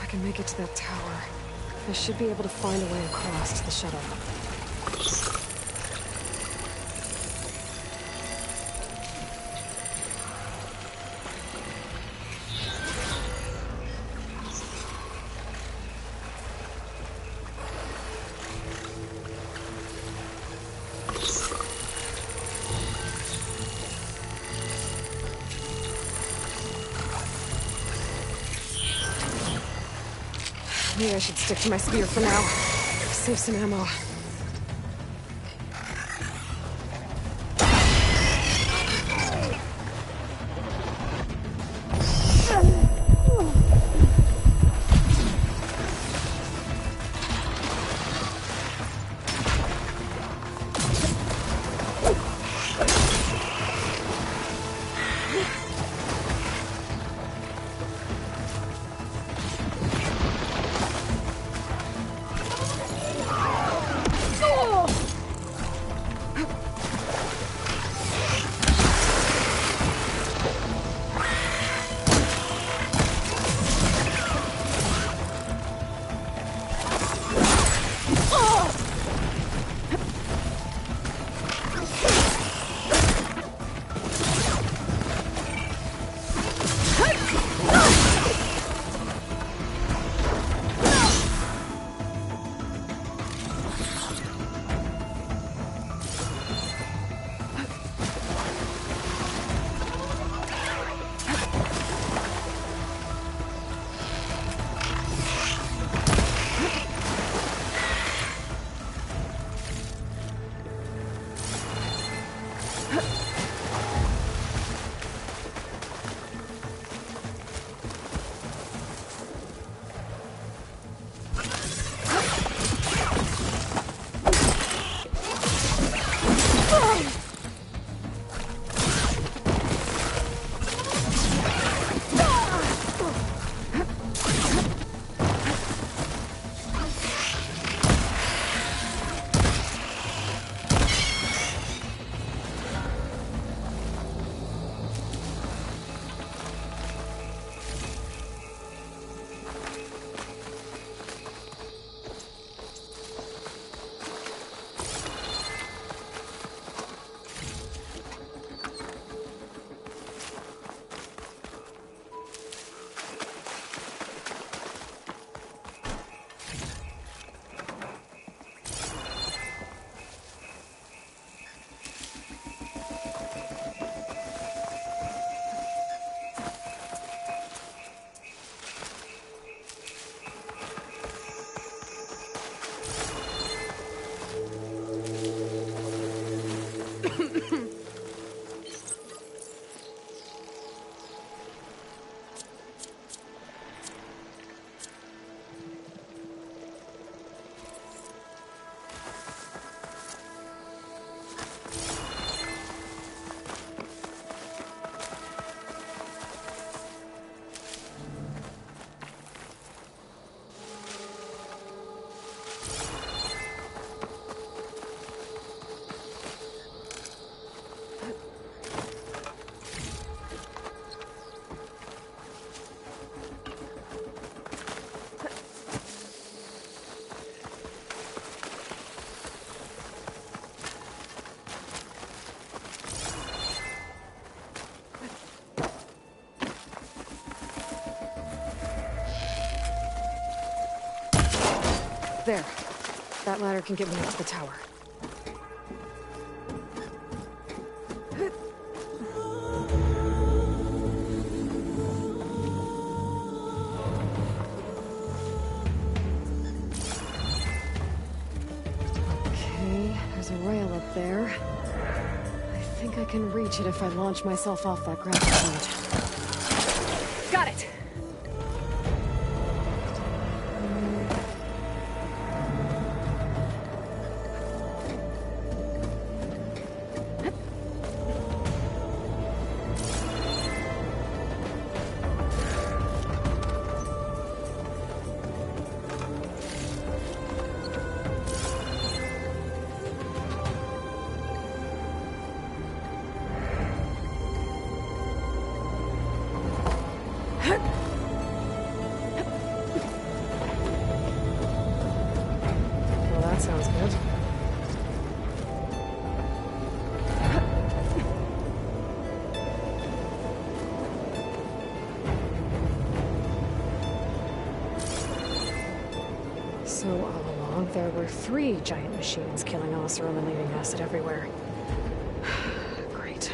I can make it to that tower, I should be able to find a way across to the shuttle. Maybe I should stick to my spear for now. Save some ammo. There. That ladder can get me up to the tower. Okay, there's a rail up there. I think I can reach it if I launch myself off that gravity point. Got it! Well, that sounds good. So all along, there were 3 giant machines killing Oseram and leaving acid everywhere. Great.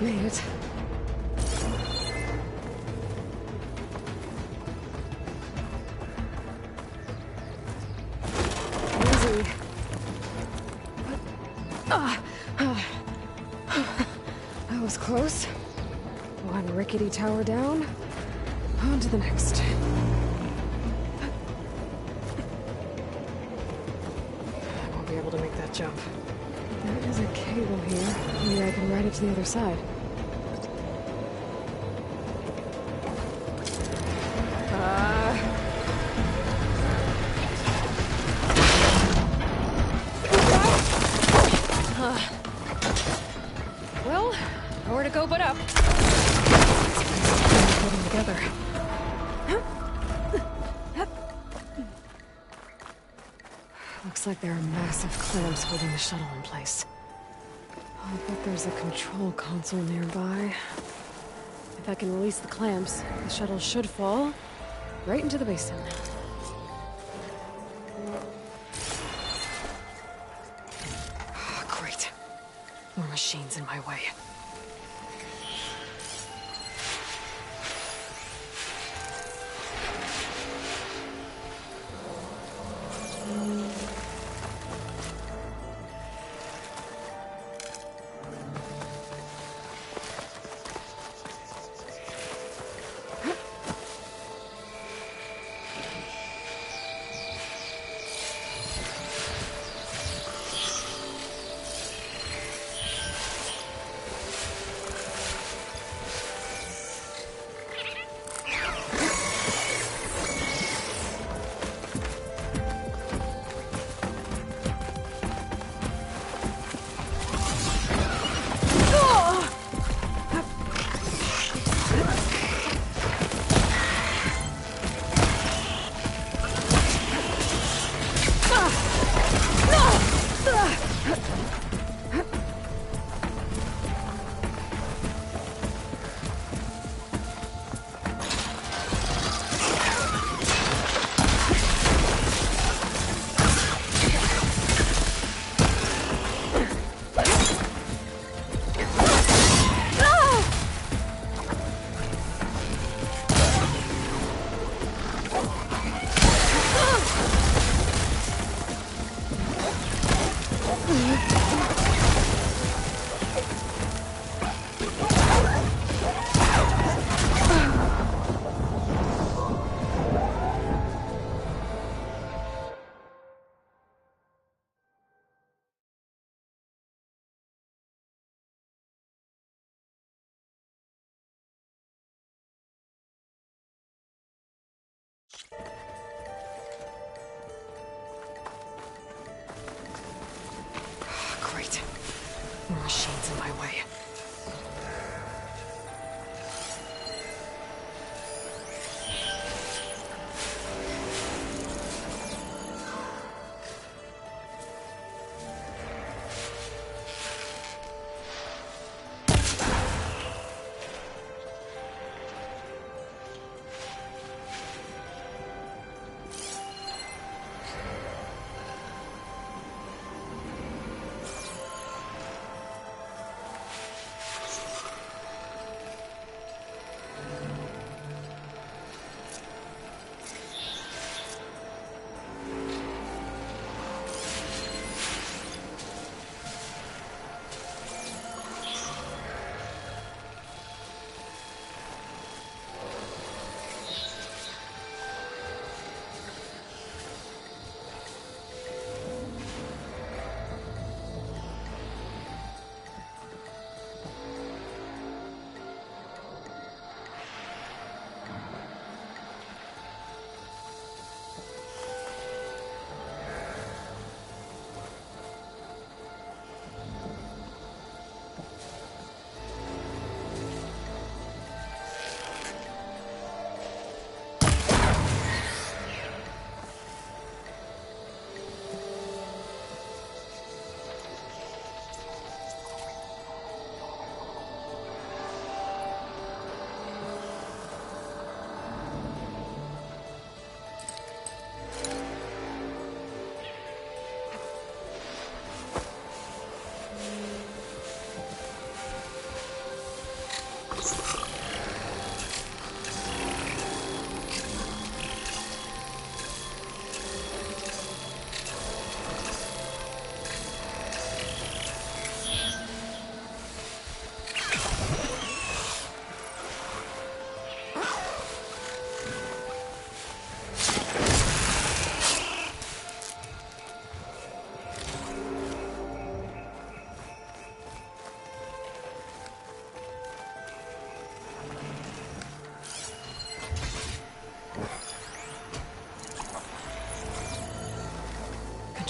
Made it. Easy. That was close. One rickety tower down. On to the next. I won't be able to make that jump. There is a cable here. Maybe I can ride it to the other side. Well, nowhere to go but up. Putting together. Looks like there are massive clamps holding the shuttle in place. I'll bet there's a control console nearby. If I can release the clamps, the shuttle should fall right into the basin. Great. More machines in my way.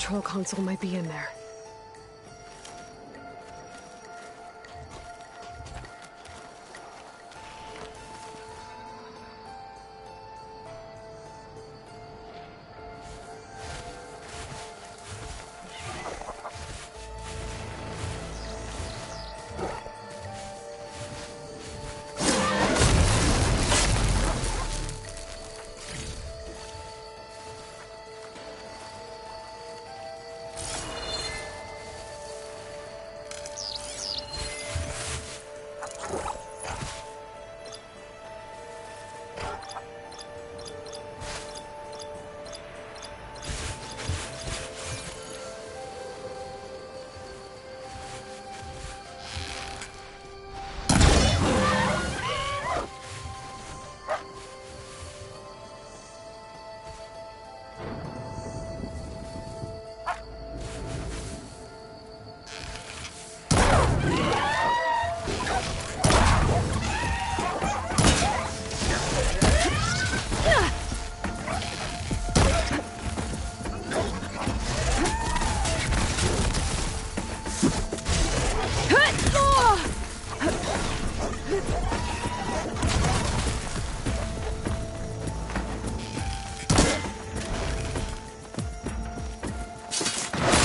control console might be in there.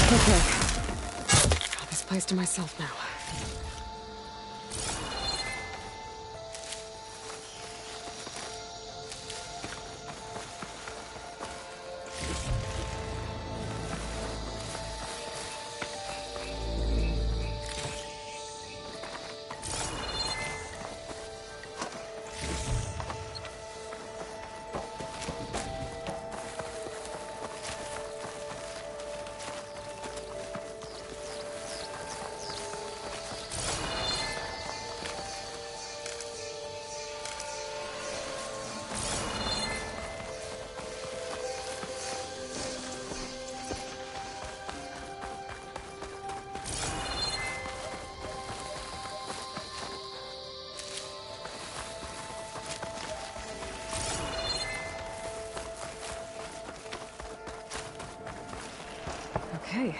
Okay. Got this place to myself now. Okay.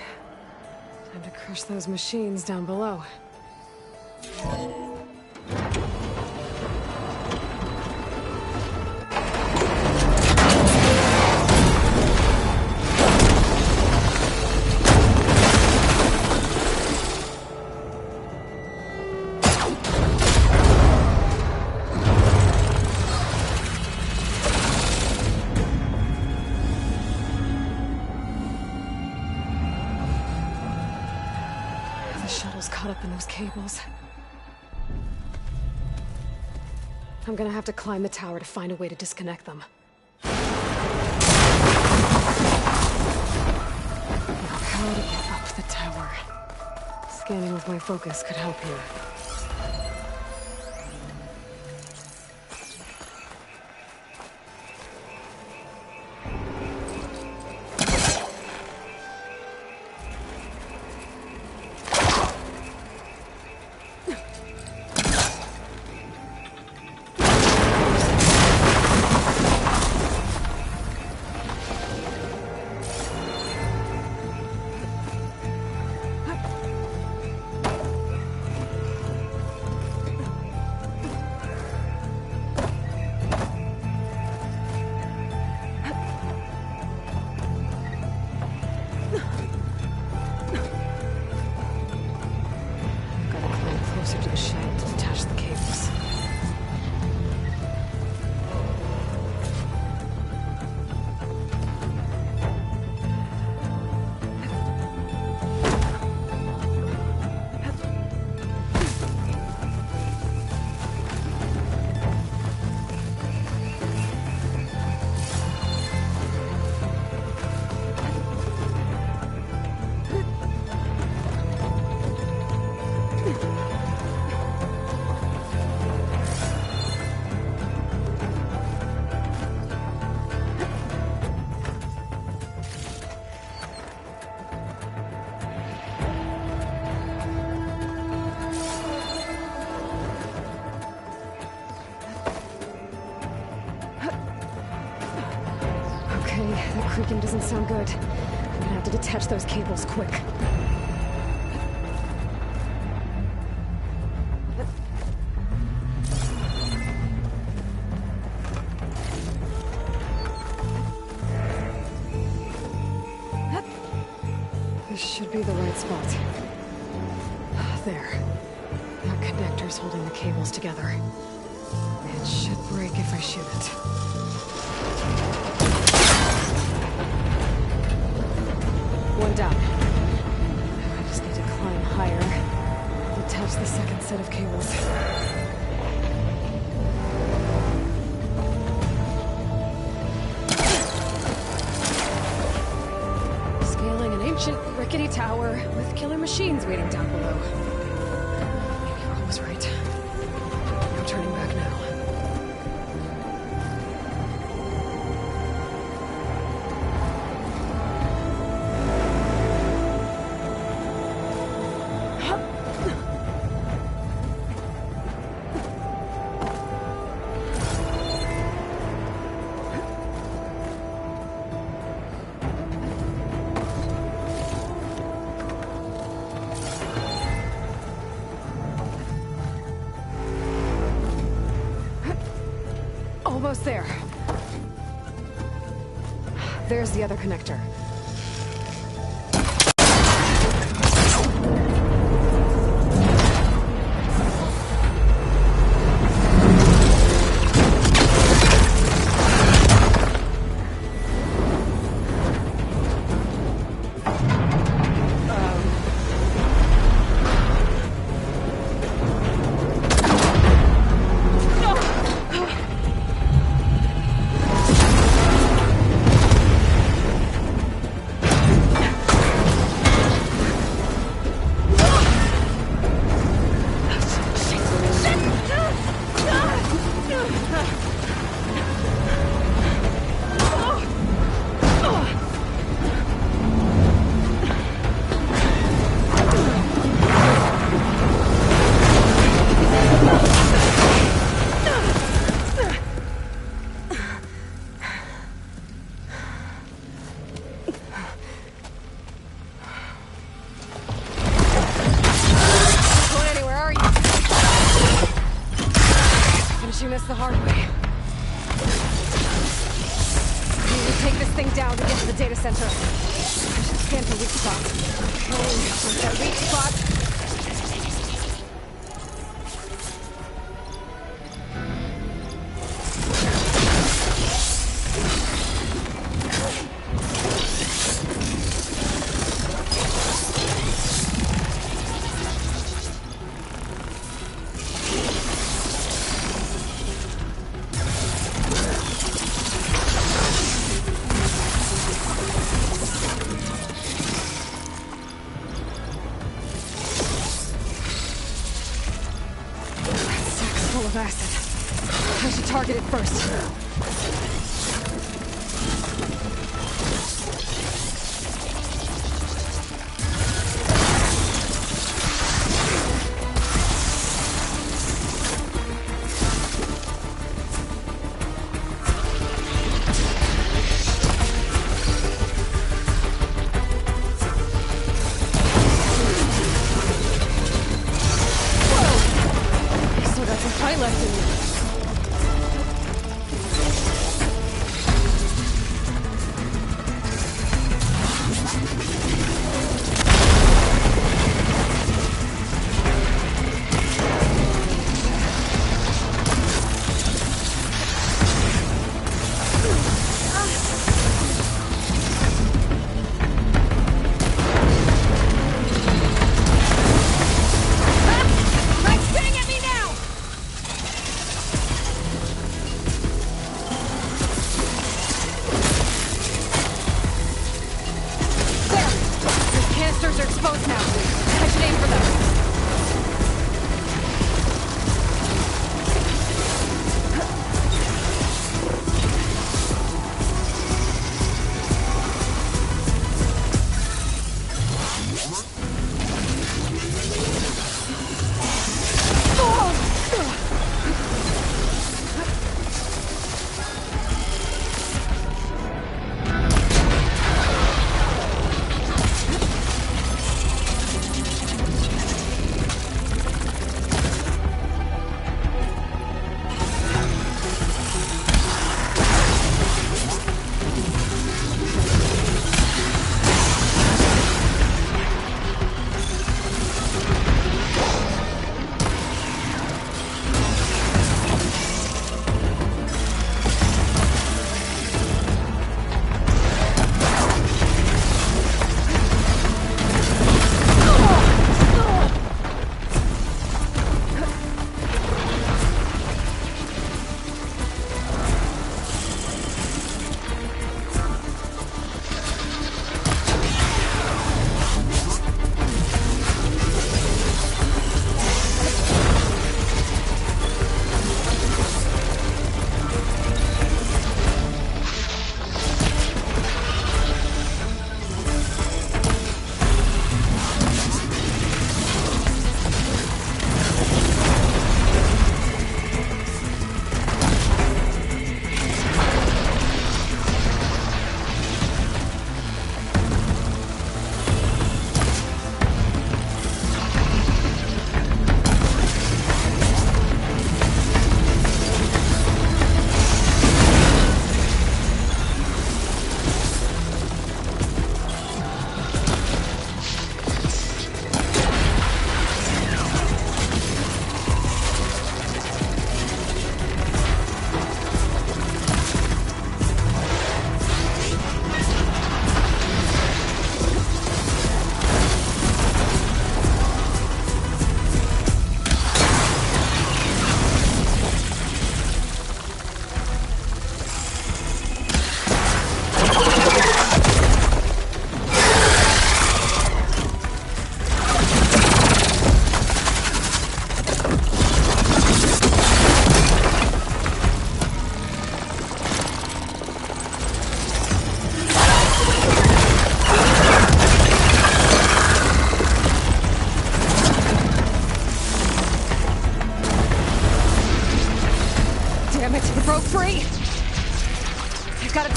Time to crush those machines down below. The shuttle's caught up in those cables. I'm gonna have to climb the tower to find a way to disconnect them. Now, how to get up the tower? Scanning with my focus could help here. Closer to the shed to detach the cables. Okay, that creaking doesn't sound good. Gonna have to detach those cables quick. This should be the right spot. There. That connector's holding the cables together. It should break if I shoot it. One down. I just need to climb higher. Detach the second set of cables. Scaling an ancient rickety tower with killer machines waiting down below. Maybe Earl was right. No turning back now. Almost there. There's the other connector. The hard way. We need to take this thing down to get to the data center. I should scan for weak spots. Okay, with that weak spot. Acid. I should target it first. Whoa! Still got some fight left in me.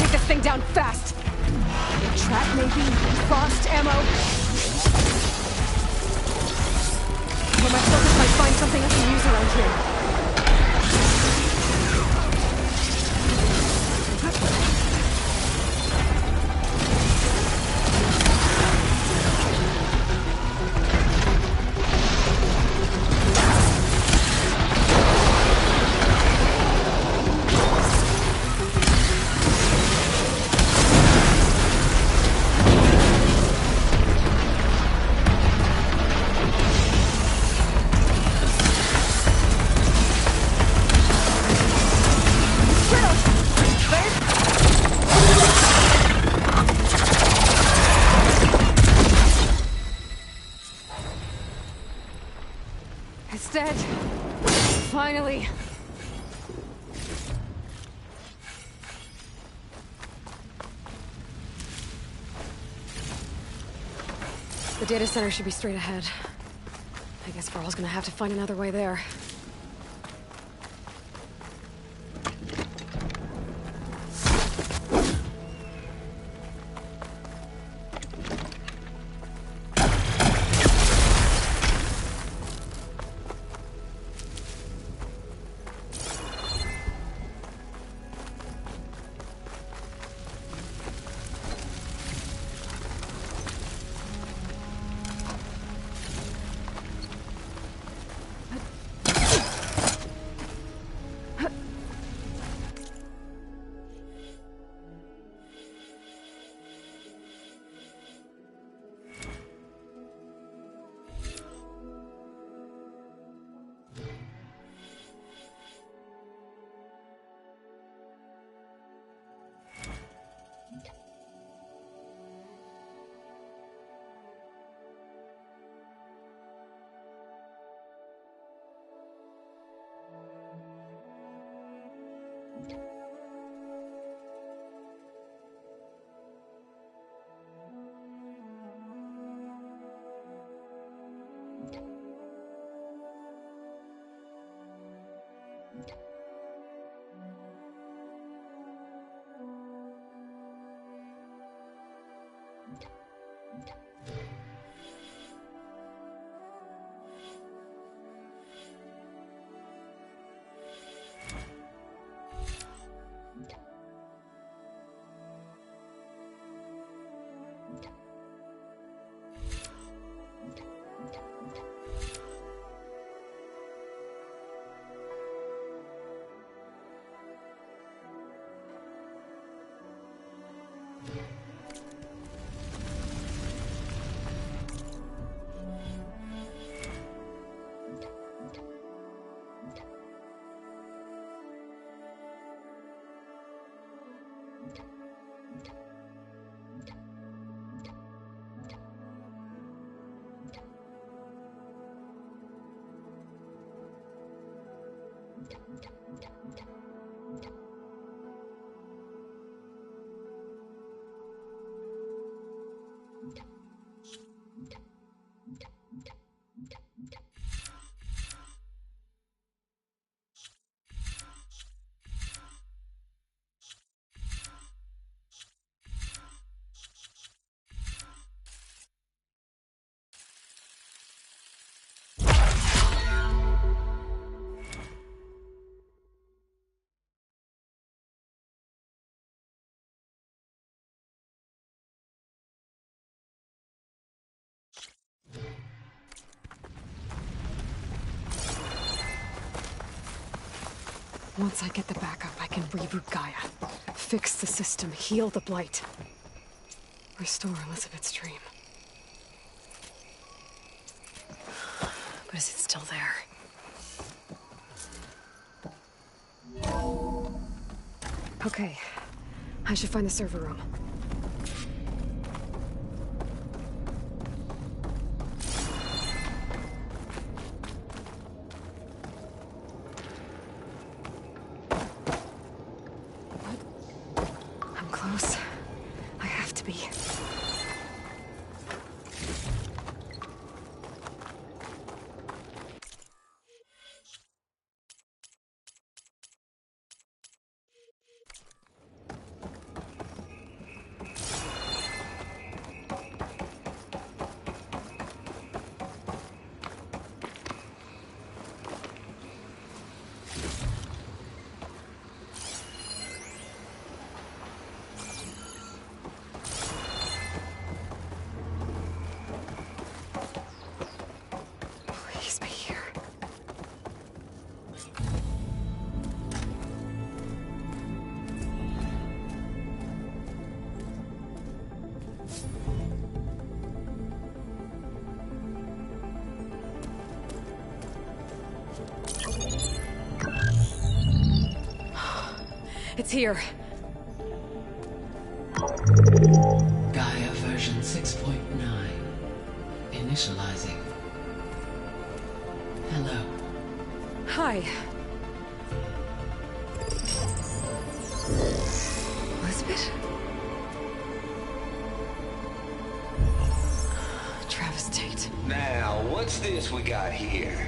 take this thing down fast. Trap maybe? Frost ammo? Where my focus might find something I can use around here. It's dead. Finally. The data center should be straight ahead. I guess Varl's gonna have to find another way there. Once I get the backup, I can reboot Gaia. Fix the system, heal the Blight. Restore Elizabeth's dream. But is it still there? Okay. I should find the server room. I'm close. I have to be. It's here. Gaia version 6.9. Initializing. Hello. Hi. Elizabeth? Travis Tate. Now, what's this we got here?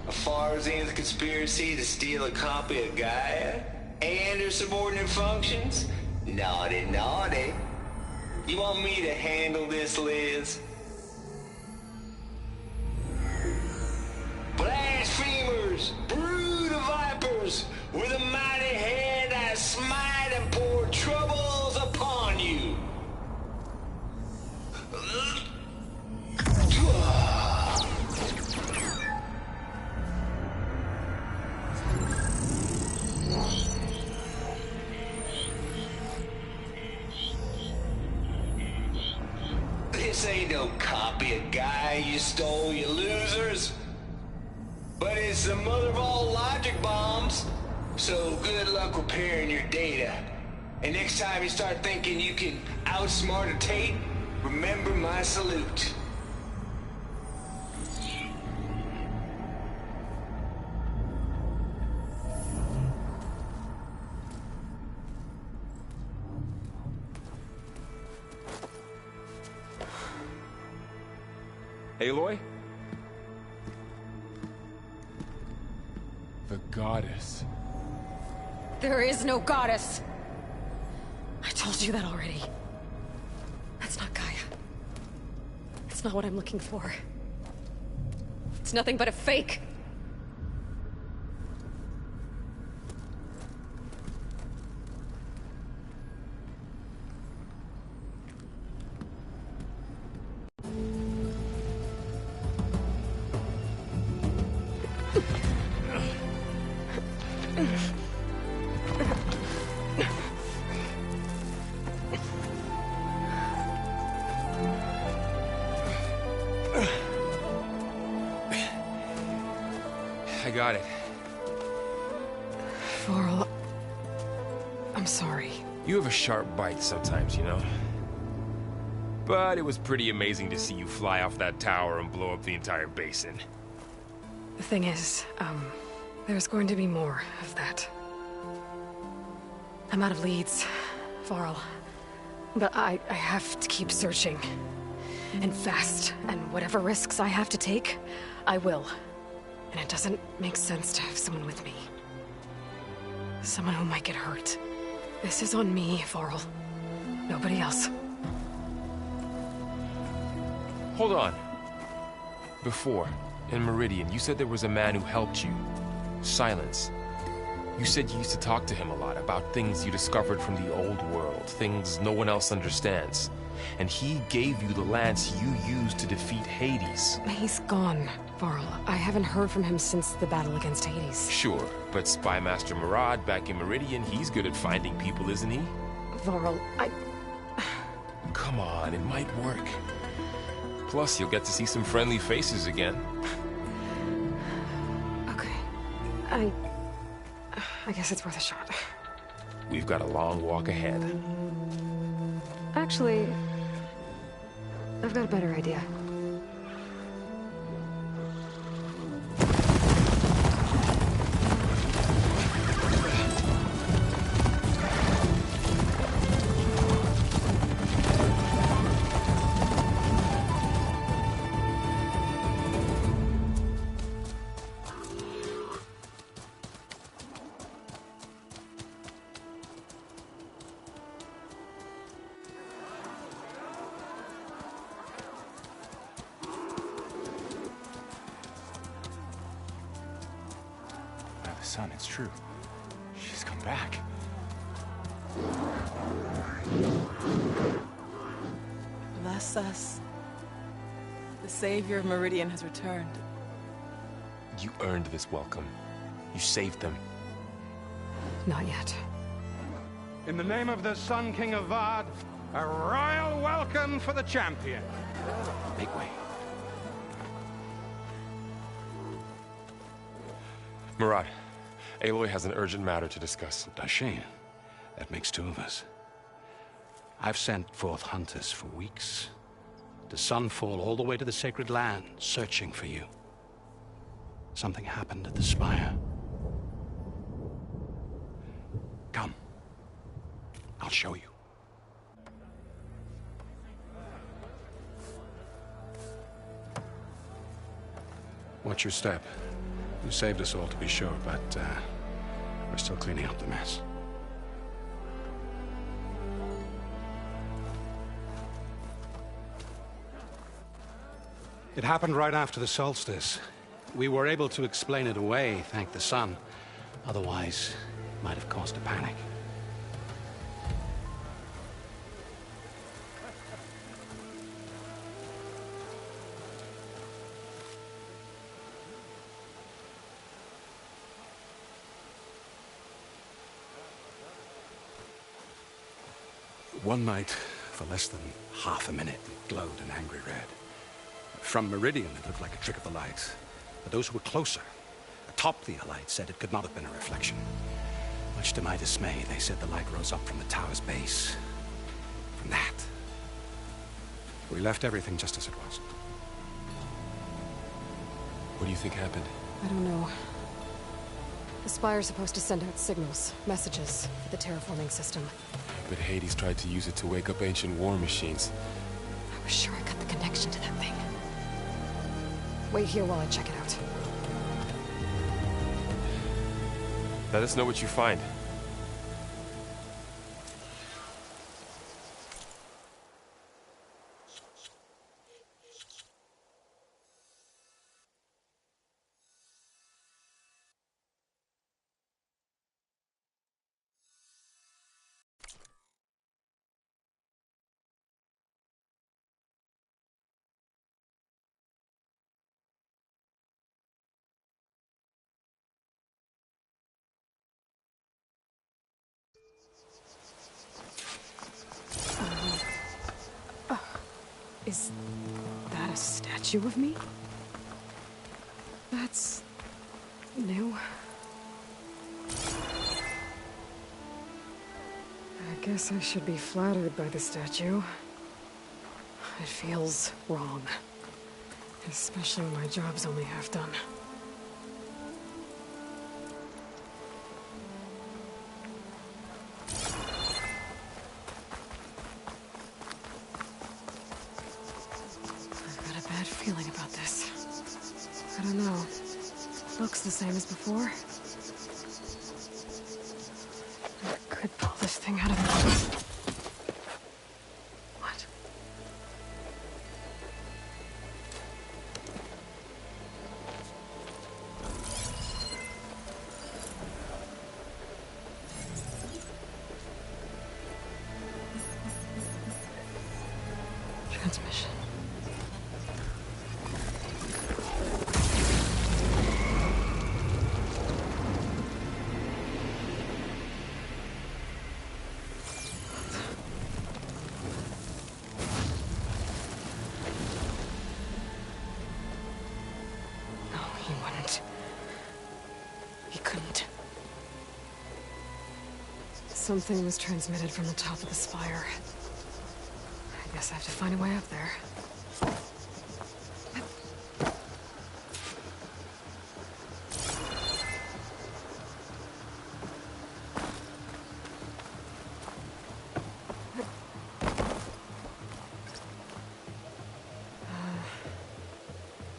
A Farsian's conspiracy to steal a copy of Gaia? And her subordinate functions? Naughty, naughty. You want me to handle this, Liz? Blasphemers! Brood of vipers! With a mighty hand I smite and pour troubles upon you! This ain't no copy of Gaia you stole, you losers. But it's the mother of all logic bombs. So good luck repairing your data. And next time you start thinking you can outsmart a Tate, remember my salute. Aloy? The goddess. There is no goddess. I told you that already. That's not Gaia. It's not what I'm looking for. It's nothing but a fake. I got it. Varl, I'm sorry. You have a sharp bite sometimes, you know? But it was pretty amazing to see you fly off that tower and blow up the entire basin. The thing is, there's going to be more of that. I'm out of leads, Varl. But I have to keep searching. And fast. And whatever risks I have to take, I will. And it doesn't make sense to have someone with me. Someone who might get hurt. This is on me, Varl. Nobody else. Hold on. Before, in Meridian, you said there was a man who helped you. Silence. You said you used to talk to him a lot about things you discovered from the old world, things no one else understands. And he gave you the lance you used to defeat Hades. He's gone, Varl. I haven't heard from him since the battle against Hades. Sure, but Spy Master Murad back in Meridian, he's good at finding people, isn't he? Varl, Come on, it might work. Plus, you'll get to see some friendly faces again. Okay. I guess it's worth a shot. We've got a long walk ahead. Actually, I've got a better idea. Son, it's true. She's come back. Bless us. The savior of Meridian has returned. You earned this welcome. You saved them. Not yet. In the name of the Sun King of Vard, a royal welcome for the champion. Make way. Murad, Aloy has an urgent matter to discuss. Dashane, That makes two of us. I've sent forth hunters for weeks, to Sunfall all the way to the Sacred Land, searching for you. Something happened at the Spire. Come. I'll show you. Watch your step. You saved us all, to be sure, but we're still cleaning up the mess. It happened right after the solstice. We were able to explain it away, thank the sun. Otherwise, it might have caused a panic. One night, for less than half a minute, it glowed an angry red. From Meridian, it looked like a trick of the light. But those who were closer, atop the light, said it could not have been a reflection. Much to my dismay, they said the light rose up from the tower's base. From that. We left everything just as it was. What do you think happened? I don't know. The Spire's supposed to send out signals, messages, for the terraforming system. But Hades tried to use it to wake up ancient war machines. I was sure I got the connection to that thing. Wait here while I check it out. Let us know what you find. Is that a statue of me? That's new. I guess I should be flattered by the statue. It feels wrong. Especially when my job's only half done. Feeling about this. I don't know. Looks the same as before. I could pull this thing out of me. What? Transmission. Something was transmitted from the top of the spire. I guess I have to find a way up there.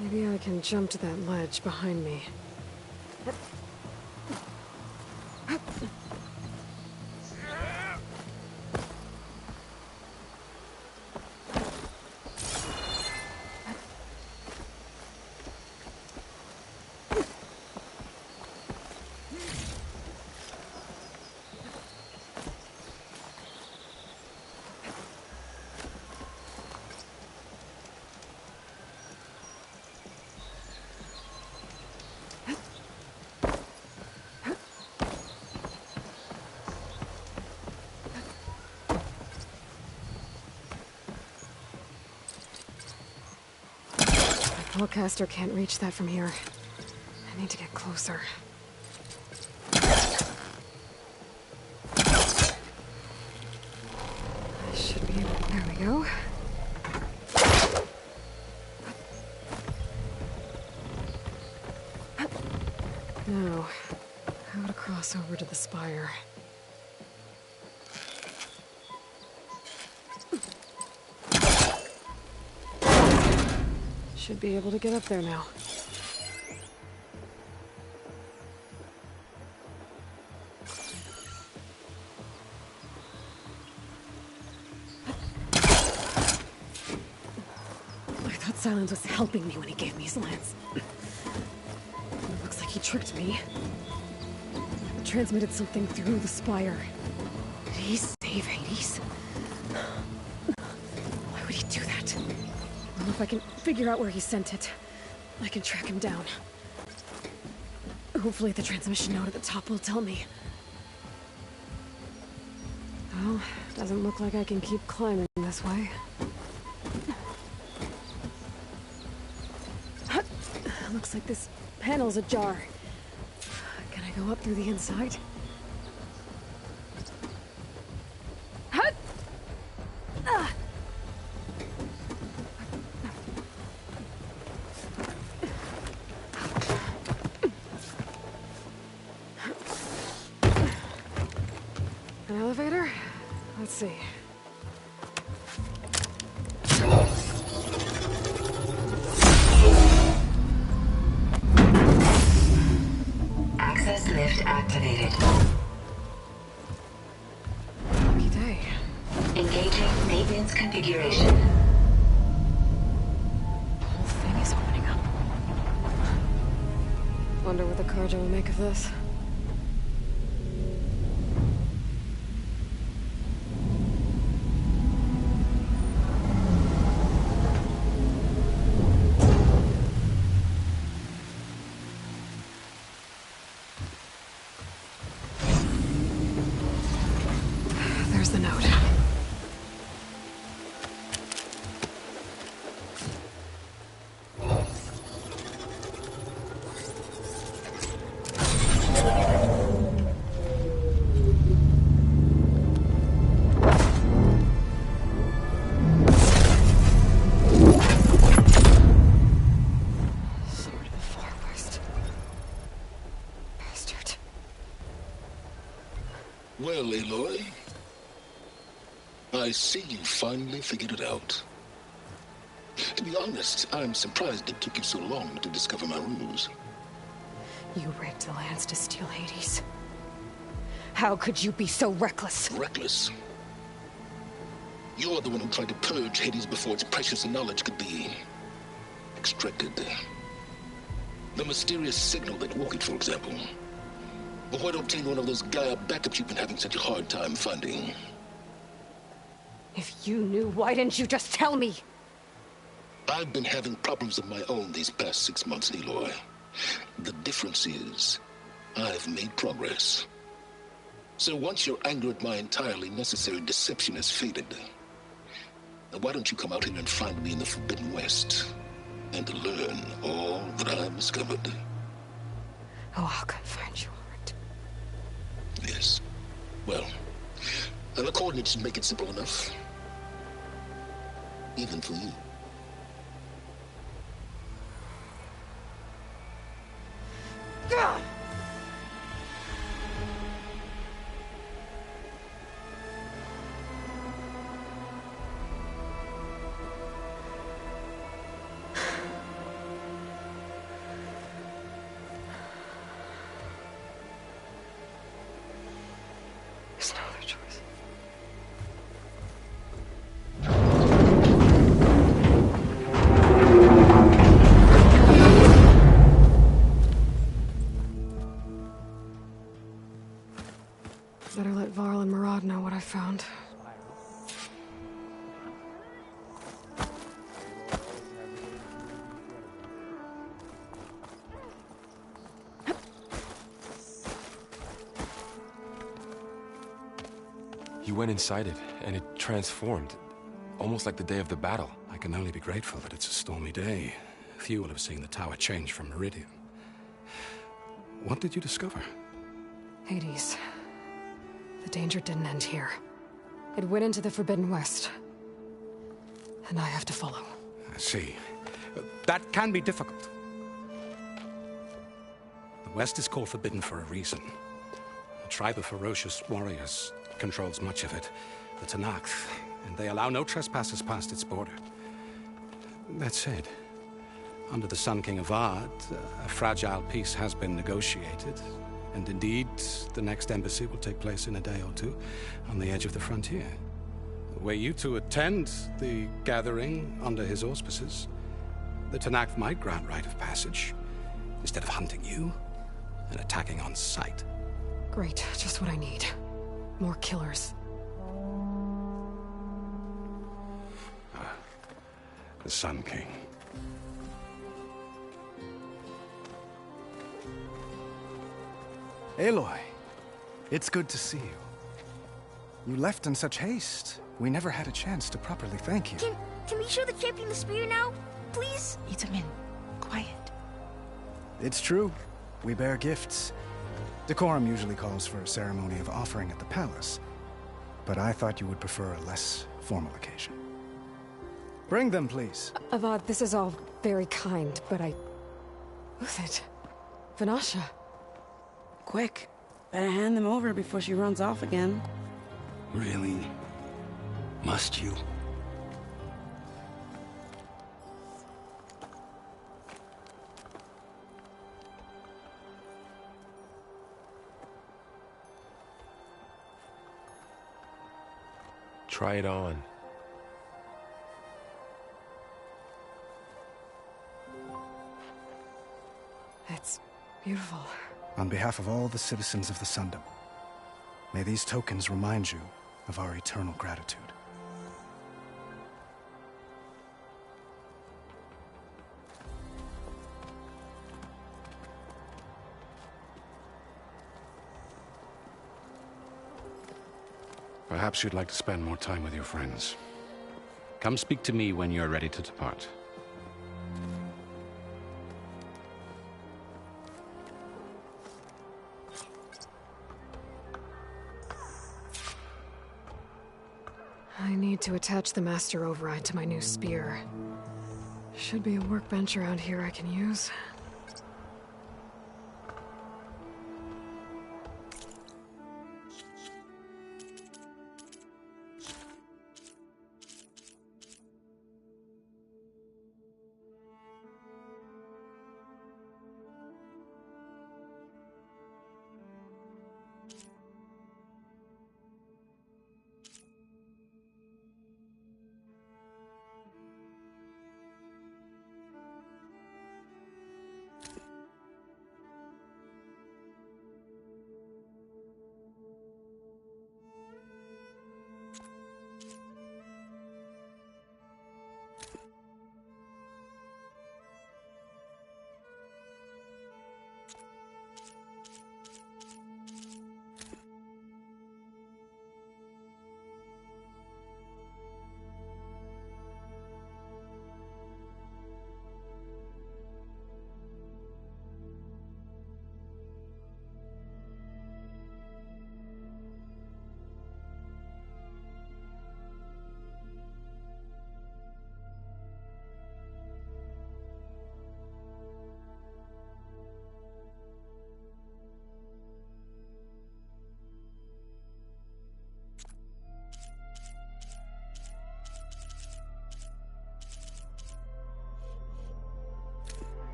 Maybe I can jump to that ledge behind me. Hellcaster can't reach that from here. I need to get closer. There we go. Now, how to cross over to the spire. Should be able to get up there now. I thought Silence was helping me when he gave me his lance. It looks like he tricked me. Transmitted something through the spire. Did he save Hades? Why would he do that? Well, if I can figure out where he sent it, I can track him down. Hopefully the transmission note at the top will tell me. Well, doesn't look like I can keep climbing this way. Looks like this panel's ajar. Can I go up through the inside? An elevator? Let's see. Access lift activated. Lucky day. Engaging maintenance configuration. The whole thing is opening up. Wonder what the cargo will make of this. There's the note. Sword of the Far West. Bastard. Well, Aloy, I see you finally figured it out. To be honest, I'm surprised it took you so long to discover my ruse. You rigged the lance to steal Hades. How could you be so reckless? Reckless? You're the one who tried to purge Hades before its precious knowledge could be extracted. The mysterious signal that woke it, for example. But why don't take one of those Gaia backups you've been having such a hard time finding? If you knew, why didn't you just tell me? I've been having problems of my own these past 6 months, Aloy. The difference is, I've made progress. So once your anger at my entirely necessary deception has faded, then why don't you come out here and find me in the Forbidden West, and learn all that I've discovered? Oh, I'll come find you, all right. Yes. Well, and the coordinates should make it simple enough. Even for you. God! There's no other choice. Better let Varl and Murad know what I found. You went inside it, and it transformed. Almost like the day of the battle. I can only be grateful that it's a stormy day. Few will have seen the tower change from Meridian. What did you discover? Hades. The danger didn't end here. It went into the Forbidden West. and I have to follow. I see. That can be difficult. The West is called Forbidden for a reason. A tribe of ferocious warriors controls much of it, the Tanakh, and they allow no trespassers past its border. That said, under the Sun King Avad, a fragile peace has been negotiated, and indeed, the next embassy will take place in a day or two on the edge of the frontier. Were you to attend the gathering under his auspices, the Tanakh might grant right of passage, instead of hunting you and attacking on sight. Great, just what I need. More killers. The Sun King. Aloy, it's good to see you. You left in such haste. We never had a chance to properly thank you. Can we show the champion the spear now? Please? Itamin, quiet. It's true. We bear gifts. Decorum usually calls for a ceremony of offering at the palace. But I thought you would prefer a less formal occasion. Bring them, please. Avad, this is all very kind, but Who's it? Vanasha. Quick. Better hand them over before she runs off again. Really? Must you? Try it on. It's beautiful. On behalf of all the citizens of the Sundom, may these tokens remind you of our eternal gratitude. Perhaps you'd like to spend more time with your friends. Come speak to me when you're ready to depart. I need to attach the master override to my new spear. Should be a workbench around here I can use.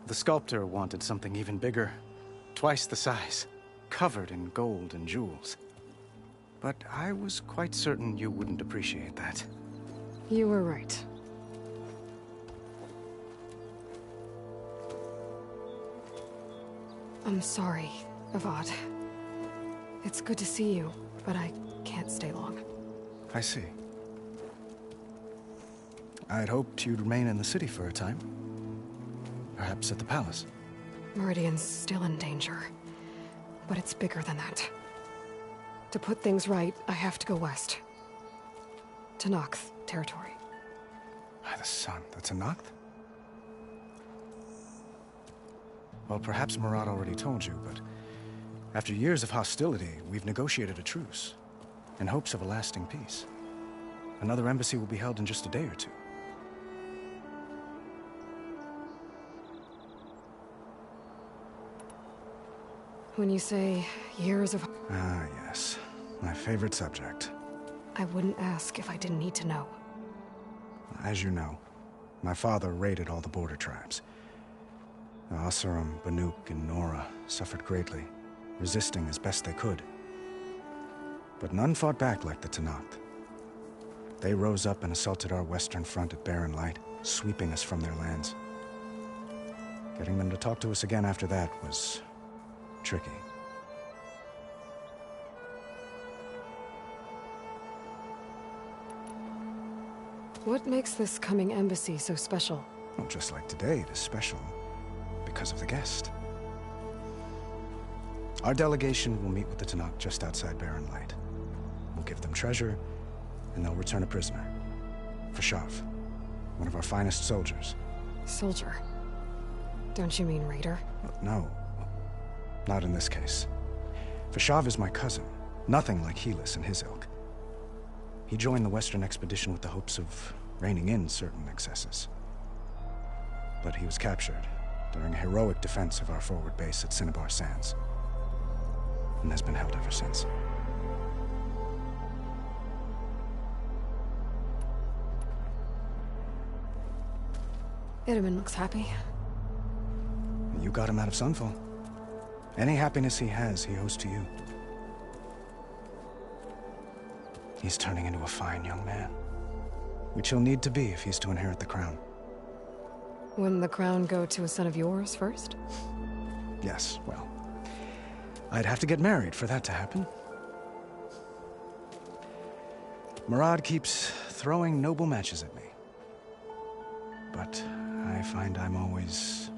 The sculptor wanted something even bigger, twice the size, covered in gold and jewels. But I was quite certain you wouldn't appreciate that. You were right. I'm sorry, Avad. It's good to see you, but I can't stay long. I see. I'd hoped you'd remain in the city for a time. Perhaps at the palace. Meridian's still in danger, but it's bigger than that. To put things right, I have to go west. To Nox territory. By the sun, that's a Nox? Well, perhaps Murad already told you, but after years of hostility, we've negotiated a truce, in hopes of a lasting peace. Another embassy will be held in just a day or two. When you say years of... Ah, yes. My favorite subject. I wouldn't ask if I didn't need to know. As you know, my father raided all the border tribes. The Asuram, Banuk, and Nora suffered greatly, resisting as best they could. But none fought back like the Tenakth. They rose up and assaulted our western front at Barren Light, sweeping us from their lands. Getting them to talk to us again after that was tricky. What makes this coming embassy so special? Well, just like today, it is special because of the guest. Our delegation will meet with the Tenakth just outside Barren Light. We'll give them treasure, and they'll return a prisoner. Fashav, one of our finest soldiers. Soldier? Don't you mean raider? No. Not in this case. Fashav is my cousin, nothing like Helis and his ilk. He joined the Western expedition with the hopes of reining in certain excesses. But he was captured during a heroic defense of our forward base at Cinnabar Sands, and has been held ever since. Itaman looks happy. You got him out of Sunfall. Any happiness he has, he owes to you. He's turning into a fine young man, which he'll need to be if he's to inherit the crown. Wouldn't the crown go to a son of yours first? Yes, well, I'd have to get married for that to happen. Murad keeps throwing noble matches at me. But I find I'm always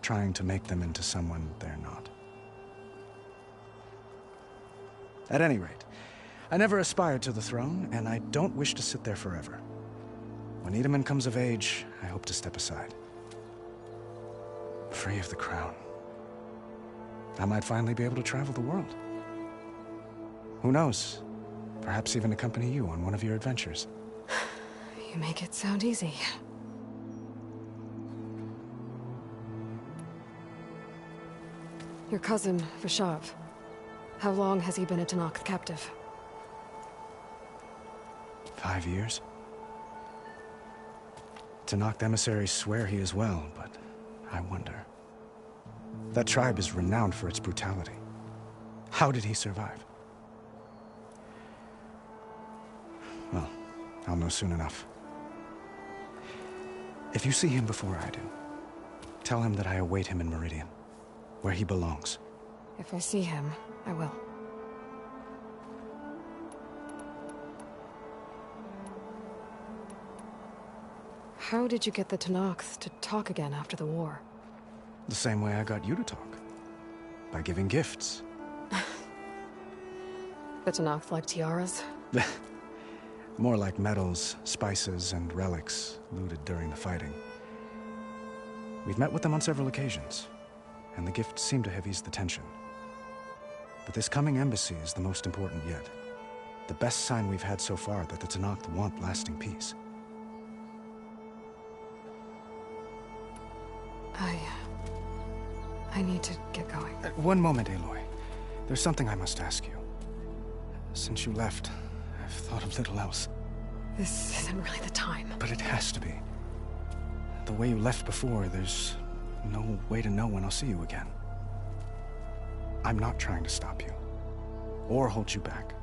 trying to make them into someone they're not. At any rate, I never aspired to the throne, and I don't wish to sit there forever. When Itaman comes of age, I hope to step aside. Free of the crown. I might finally be able to travel the world. Who knows? Perhaps even accompany you on one of your adventures. You make it sound easy. Your cousin, Vashav. How long has he been a Tenakth captive? 5 years. Tenakth emissaries swear he is well, but I wonder. That tribe is renowned for its brutality. How did he survive? Well, I'll know soon enough. If you see him before I do, tell him that I await him in Meridian, where he belongs. If I see him, I will. How did you get the Tenakth to talk again after the war? The same way I got you to talk. By giving gifts. The Tenakth like tiaras? More like medals, spices, and relics looted during the fighting. We've met with them on several occasions, and the gifts seem to have eased the tension. But this coming embassy is the most important yet. The best sign we've had so far that the Tenakth want lasting peace. I need to get going. One moment, Aloy. There's something I must ask you. Since you left, I've thought of little else. This isn't really the time. But it has to be. The way you left before, there's no way to know when I'll see you again. I'm not trying to stop you, or hold you back.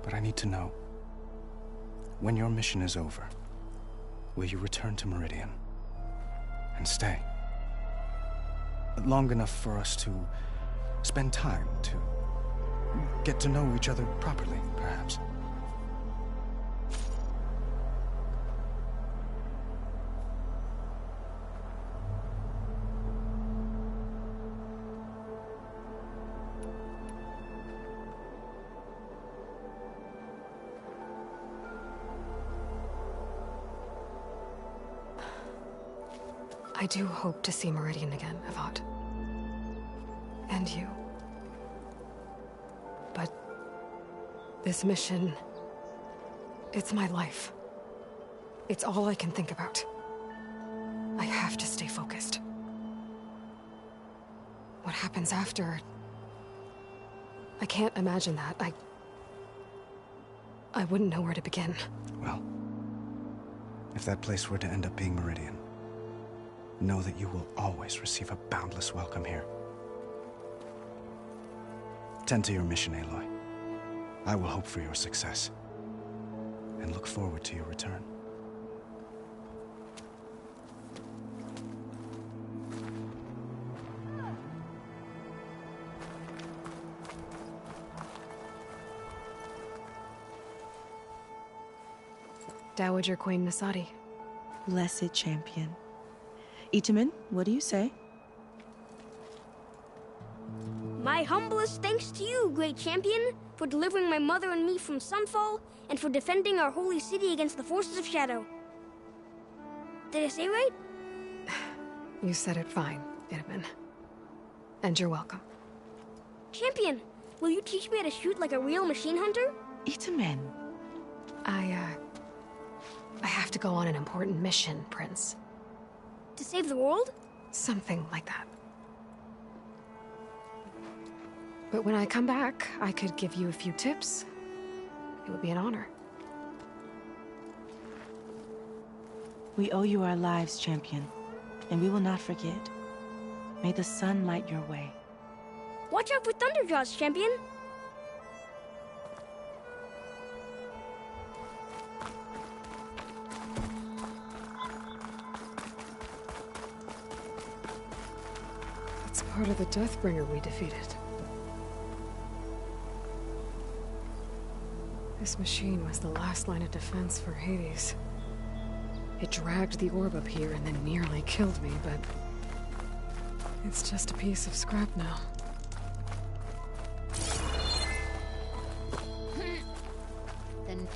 But I need to know, when your mission is over, will you return to Meridian and stay? Long enough for us to spend time, to get to know each other properly, perhaps. I do hope to see Meridian again, Avat. And you. But this mission, it's my life. It's all I can think about. I have to stay focused. What happens after? I can't imagine that. I wouldn't know where to begin. Well, if that place were to end up being Meridian, know that you will always receive a boundless welcome here. Tend to your mission, Aloy. I will hope for your success, and look forward to your return. Dowager Queen Nasadi. Blessed champion. Itamen, what do you say? My humblest thanks to you, great champion, for delivering my mother and me from Sunfall, and for defending our holy city against the forces of Shadow. Did I say right? You said it fine, Itamen. And you're welcome. Champion, will you teach me how to shoot like a real machine hunter? Itamen. I have to go on an important mission, Prince. To save the world? Something like that. But when I come back, I could give you a few tips. It would be an honor. We owe you our lives, champion, and we will not forget. May the sun light your way. Watch out for Thunderjaws, champion! It's part of the Deathbringer we defeated. This machine was the last line of defense for Hades. It dragged the orb up here and then nearly killed me, but it's just a piece of scrap now. Then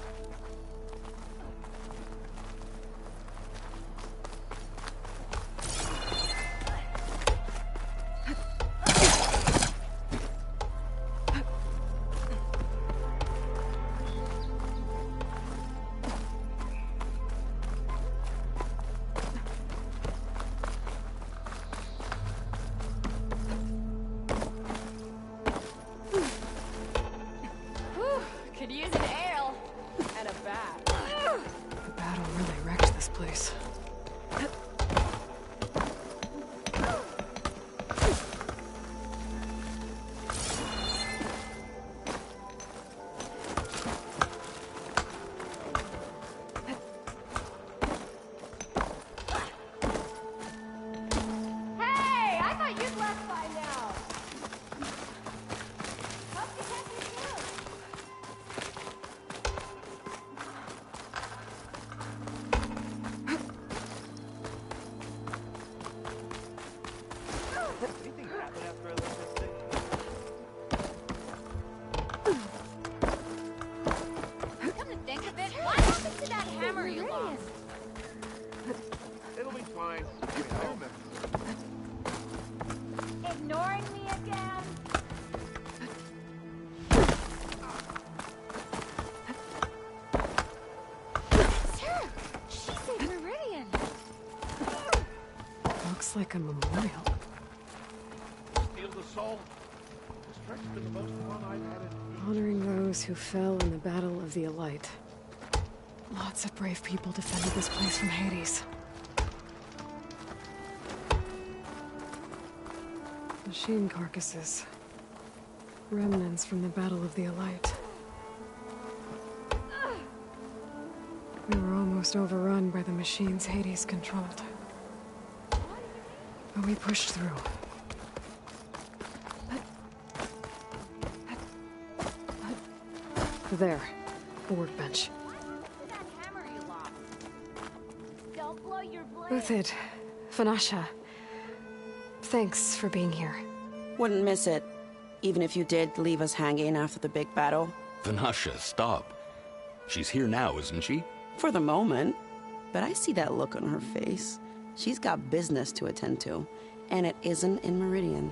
could use an ale and a bath. The battle really wrecked this place. Hey, I thought you'd left by now. Hope you have your food. Anything happen after I left this thing? Come to think of it, what happened to that hammer you lost? It'll be fine. I remember. Ignoring me again? Sir, she's in Meridian. Looks like a memorial. Field of Soul. This trek's been the most fun I've had in Honoring those who fell in the Battle of the Elite. Lots of brave people defended this place from Hades. Machine carcasses. Remnants from the Battle of the Elite. We were almost overrun by the machines Hades controlled. But we pushed through. There. A workbench. Uthid. Vanasha. Thanks for being here. Wouldn't miss it. Even if you did leave us hanging after the big battle. Vanasha, stop. She's here now, isn't she? For the moment. But I see that look on her face. She's got business to attend to. And it isn't in Meridian.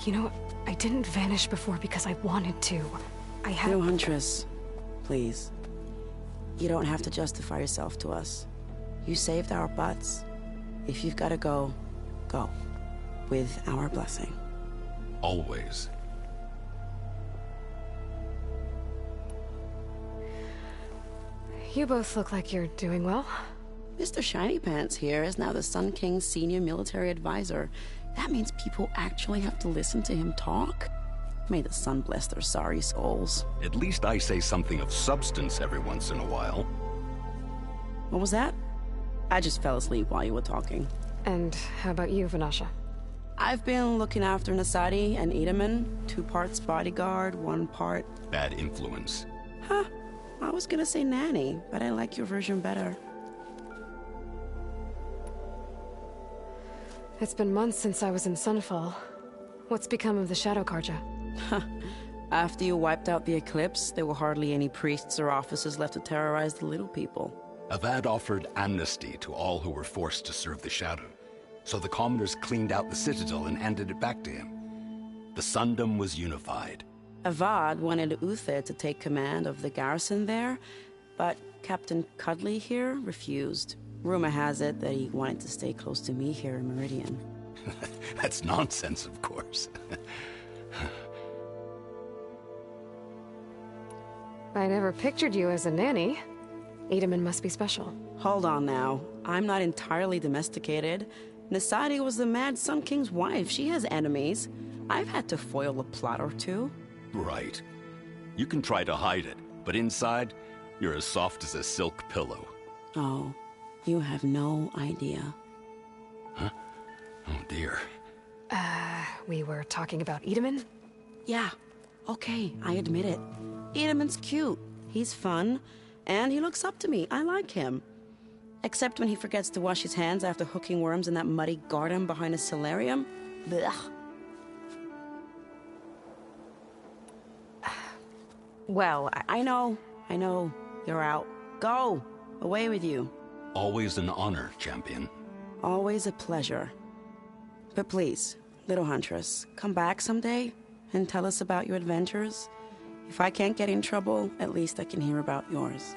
You know, I didn't vanish before because I wanted to. I had... No, Huntress. Please. You don't have to justify yourself to us. You saved our butts. If you've got to go, go. With our blessing. Always. You both look like you're doing well. Mr. Shiny Pants here is now the Sun King's senior military advisor. That means people actually have to listen to him talk? May the sun bless their sorry souls. At least I say something of substance every once in a while. What was that? I just fell asleep while you were talking. And how about you, Vanasha? I've been looking after Nasadi and Edaman. 2 parts bodyguard, 1 part... Bad influence. Huh. I was gonna say nanny, but I like your version better. It's been months since I was in Sunfall. What's become of the Shadow Karja? After you wiped out the Eclipse, there were hardly any priests or officers left to terrorize the little people. Avad offered amnesty to all who were forced to serve the Shadow. So the commoners cleaned out the Citadel and handed it back to him. The Sundom was unified. Avad wanted Uther to take command of the garrison there, but Captain Cudley here refused. Rumor has it that he wanted to stay close to me here in Meridian. That's nonsense, of course. I never pictured you as a nanny. Edaman must be special. Hold on now. I'm not entirely domesticated. Nasadi was the Mad Sun King's wife. She has enemies. I've had to foil a plot or two. Right. You can try to hide it, but inside, you're as soft as a silk pillow. Oh, you have no idea. Huh? Oh dear. We were talking about Edaman? Yeah. Okay, I admit it. Edaman's cute. He's fun. And he looks up to me. I like him. Except when he forgets to wash his hands after hooking worms in that muddy garden behind a solarium. Blech. Well, I know. You're out. Go! Away with you. Always an honor, champion. Always a pleasure. But please, little Huntress, come back someday and tell us about your adventures. If I can't get in trouble, at least I can hear about yours.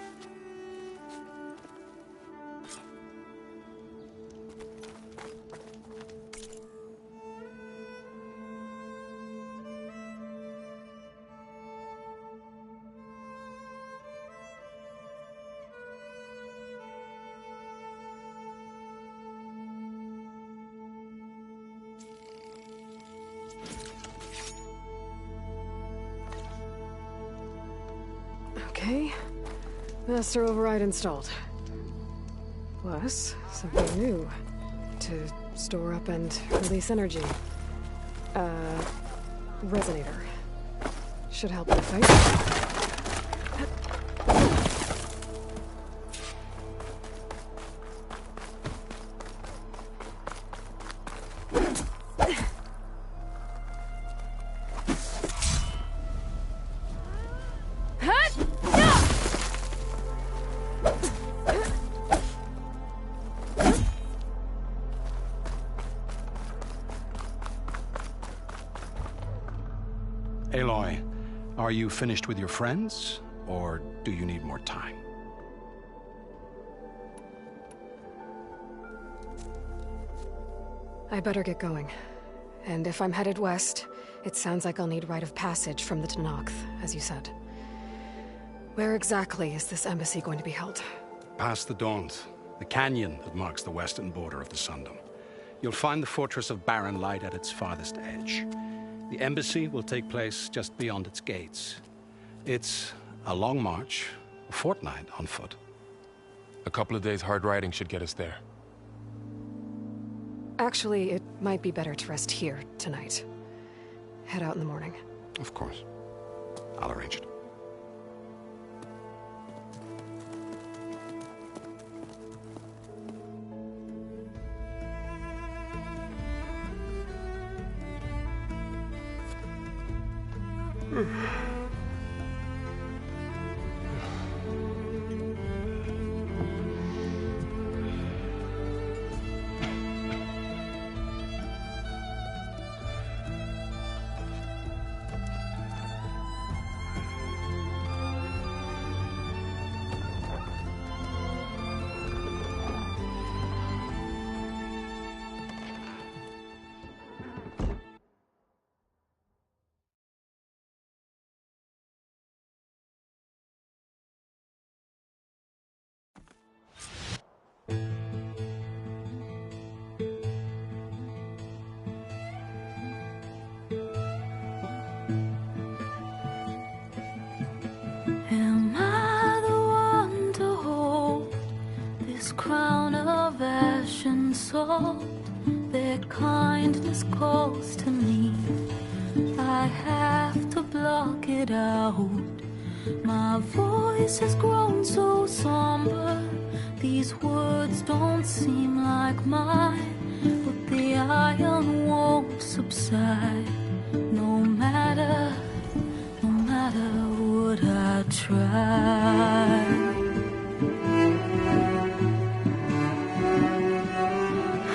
Okay. Master override installed. Plus, something new. To store up and release energy. Resonator. Should help in the fight. Aloy, are you finished with your friends, or do you need more time? I better get going. And if I'm headed west, it sounds like I'll need rite of passage from the Tenakth, as you said. Where exactly is this embassy going to be held? Past the Daunt, the canyon that marks the western border of the Sundom. You'll find the fortress of Barren Light at its farthest edge. The embassy will take place just beyond its gates. It's a long march, a fortnight on foot. A couple of days hard riding should get us there. Actually, it might be better to rest here tonight. Head out in the morning. Of course. I'll arrange it. Am I the one to hold this crown of ash and salt? Their kindness calls to me. I have to block it out. My voice has grown so somber. These words don't seem like mine, but the iron won't subside. No matter what I try.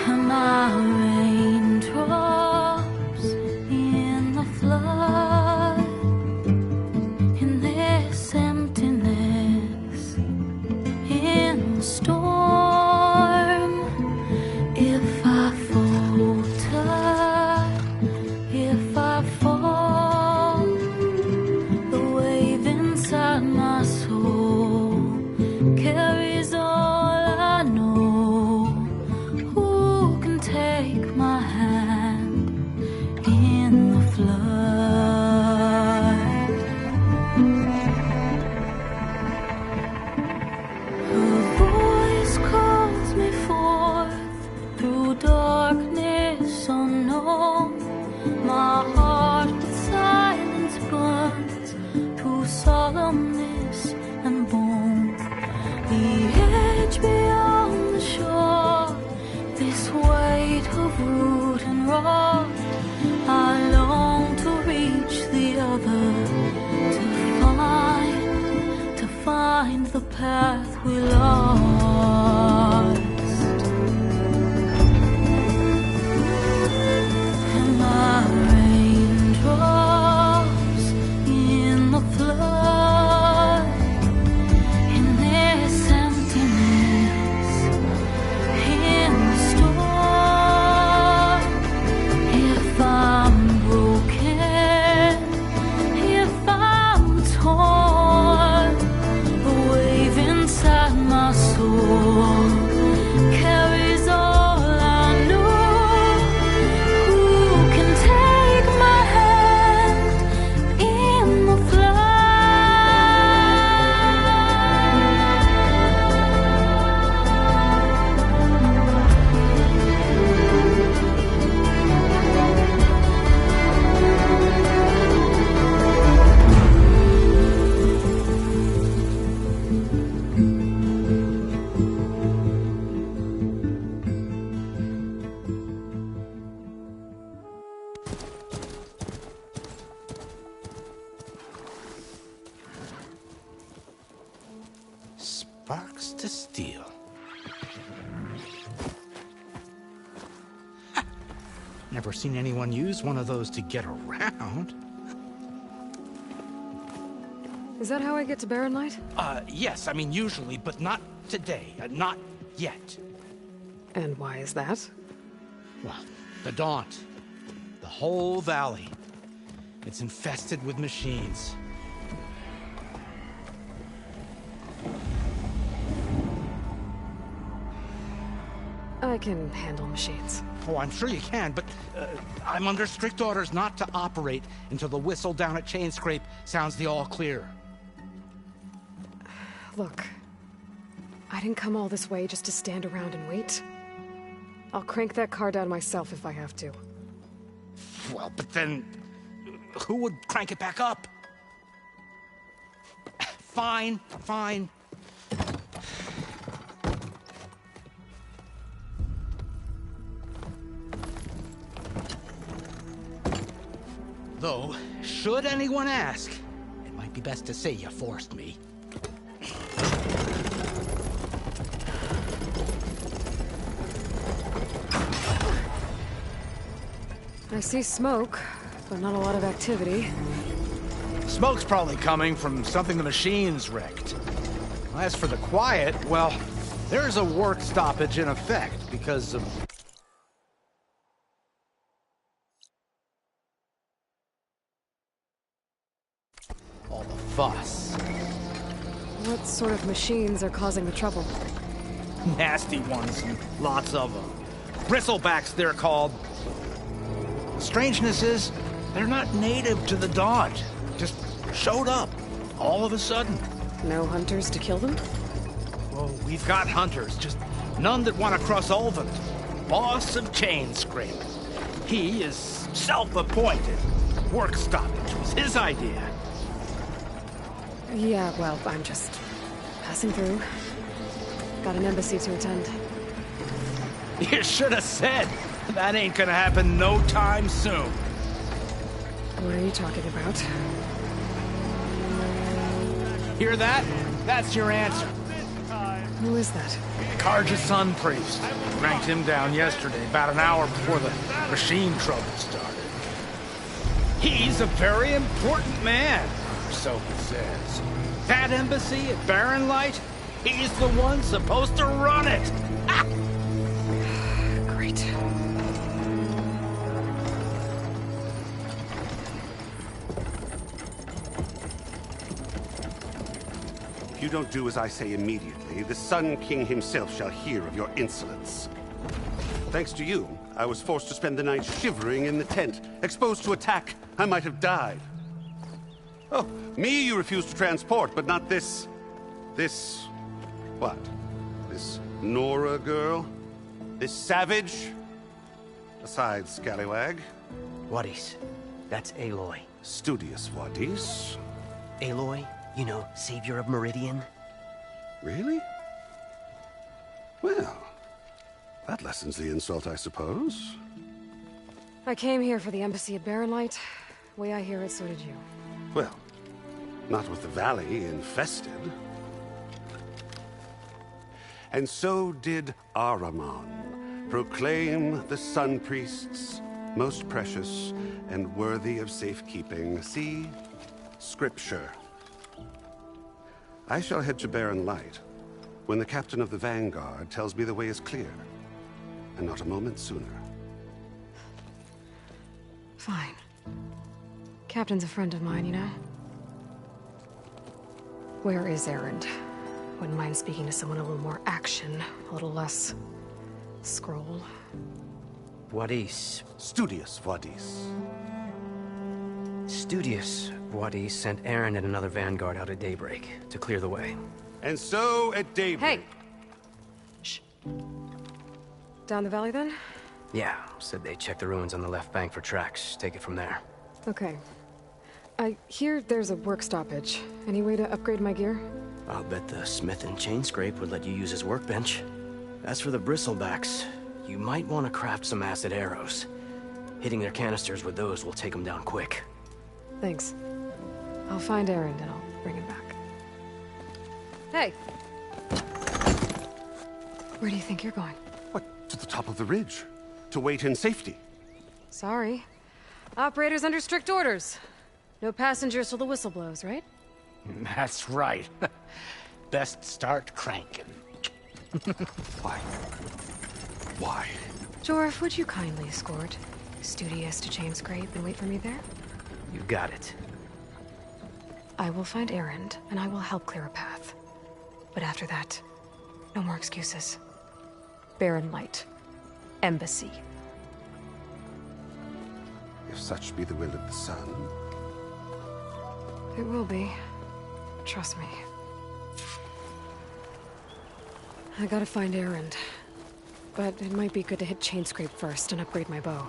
Am I raindrops in the flood? In this emptiness, in the storm. If I falter, if I fall, the wave inside my soul carries all I know. Who can take my hand in the flood? Her voice calls me forth through darkness unknown. My heart with silence burns through solemnness and bone. The edge beyond the shore, this weight of root and rod. I long to reach the other, to find the path we lost. Am I raindrops in the flood? In this emptiness, in the storm. If I'm broken, if I'm torn, the wave inside my soul carries all I know. Who can take my hand in the Sparks to steel. Ha! Never seen anyone use one of those to get around. Is that how I get to Barren Light? Yes, I mean usually, but not today. Not yet. And why is that? Well, the Daunt. The whole valley. It's infested with machines. I can handle machines. Oh, I'm sure you can, but I'm under strict orders not to operate until the whistle down at Chainscrape sounds the all clear. Look, I didn't come all this way just to stand around and wait. I'll crank that car down myself if I have to. Well, but then who would crank it back up? Fine, fine. Though, should anyone ask, it might be best to say you forced me. I see smoke, but not a lot of activity. Smoke's probably coming from something the machines wrecked. As for the quiet, well, there's a work stoppage in effect because of... all the fuss. What sort of machines are causing the trouble? Nasty ones, and lots of them. Bristlebacks, they're called. The strangeness is, they're not native to the Dodge. Just showed up, all of a sudden. No hunters to kill them? Oh, we've got hunters, just none that want to cross Ulvin. Boss of chain scraping. He is self-appointed. Work stoppage was his idea. Yeah, well, I'm just passing through. Got an embassy to attend. You should have said. That ain't gonna happen no time soon. What are you talking about? Hear that? That's your answer. Who is that? Karja's son priest. Ranked him down yesterday, about an hour before the machine trouble started. He's a very important man, so he says. That embassy at Barren Light, he's the one supposed to run it. Great. If you don't do as I say immediately, the Sun King himself shall hear of your insolence. Thanks to you, I was forced to spend the night shivering in the tent. Exposed to attack, I might have died. Oh, me you refuse to transport, but not this... what? This Nora girl? This savage? Besides, scallywag. Wadis. That's Aloy. Studious Wadis. Aloy, you know, savior of Meridian. Really? Well, that lessens the insult, I suppose. I came here for the embassy at Barren Light. Way I hear it, so did you. Well, not with the valley infested. And so did Ahriman, proclaim the Sun Priests most precious and worthy of safekeeping. See? Scripture. I shall head to Barren Light when the captain of the Vanguard tells me the way is clear, and not a moment sooner. Fine. Captain's a friend of mine, you know? Where is Erend? Wouldn't mind speaking to someone a little more action, a little less... scroll. Wadis. Studious Wadis. Studious Wadis sent Aaron and another Vanguard out at daybreak to clear the way. And so at daybreak... Hey! Shh. Down the valley, then? Yeah, said they checked the ruins on the left bank for tracks. Take it from there. Okay. I hear there's a work stoppage. Any way to upgrade my gear? I'll bet the smith and chain scrape would let you use his workbench. As for the bristlebacks, you might want to craft some acid arrows. Hitting their canisters with those will take them down quick. Thanks. I'll find Erend and I'll bring him back. Hey! Where do you think you're going? What? To the top of the ridge. To wait in safety. Sorry. Operator's under strict orders. No passengers till the whistle blows, right? That's right. Best start cranking. Why? Why? Jorf, would you kindly escort Studious to Chain Scrape and wait for me there? You got it. I will find Erend, and I will help clear a path. But after that, no more excuses. Barren Light. Embassy. If such be the will of the sun. It will be. Trust me. I gotta find Erend. But it might be good to hit Chain Scrape first and upgrade my bow.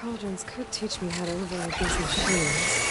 cauldrons could teach me how to override these machines.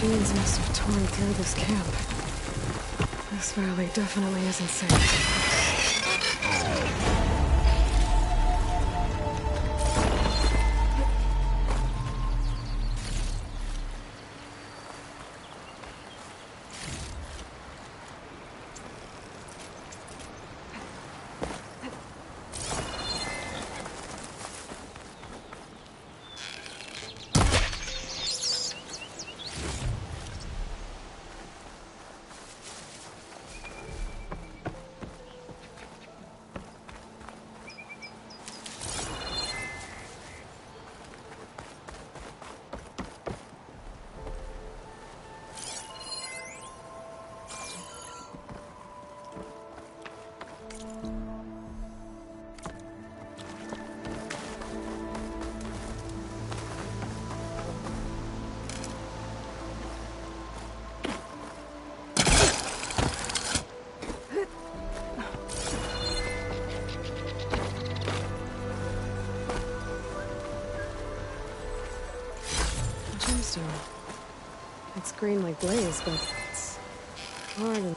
Machines must have torn through this camp. This valley definitely isn't safe. It's green like blaze, but it's hard and...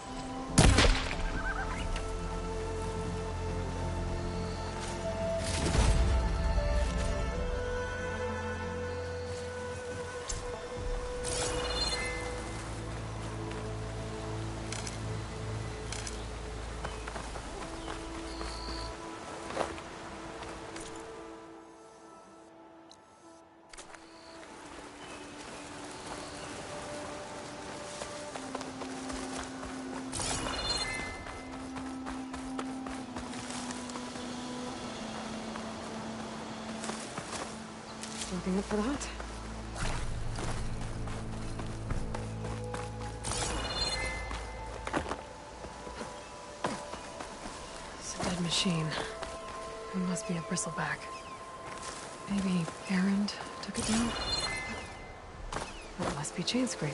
Looking up for that? It's a dead machine. It must be a bristleback. Maybe Erend took it down? Or it must be Chainscrape.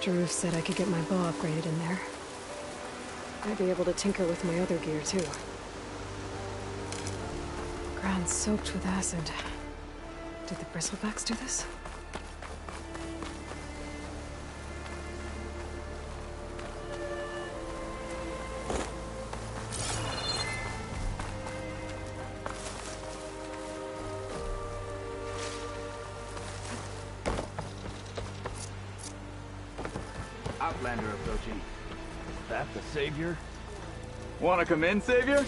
Jaruf said I could get my bow upgraded in there. I'd be able to tinker with my other gear, too. Ground soaked with acid. Did the bristlebacks do this? Outlander approaching. That the Savior? Wanna come in, Savior?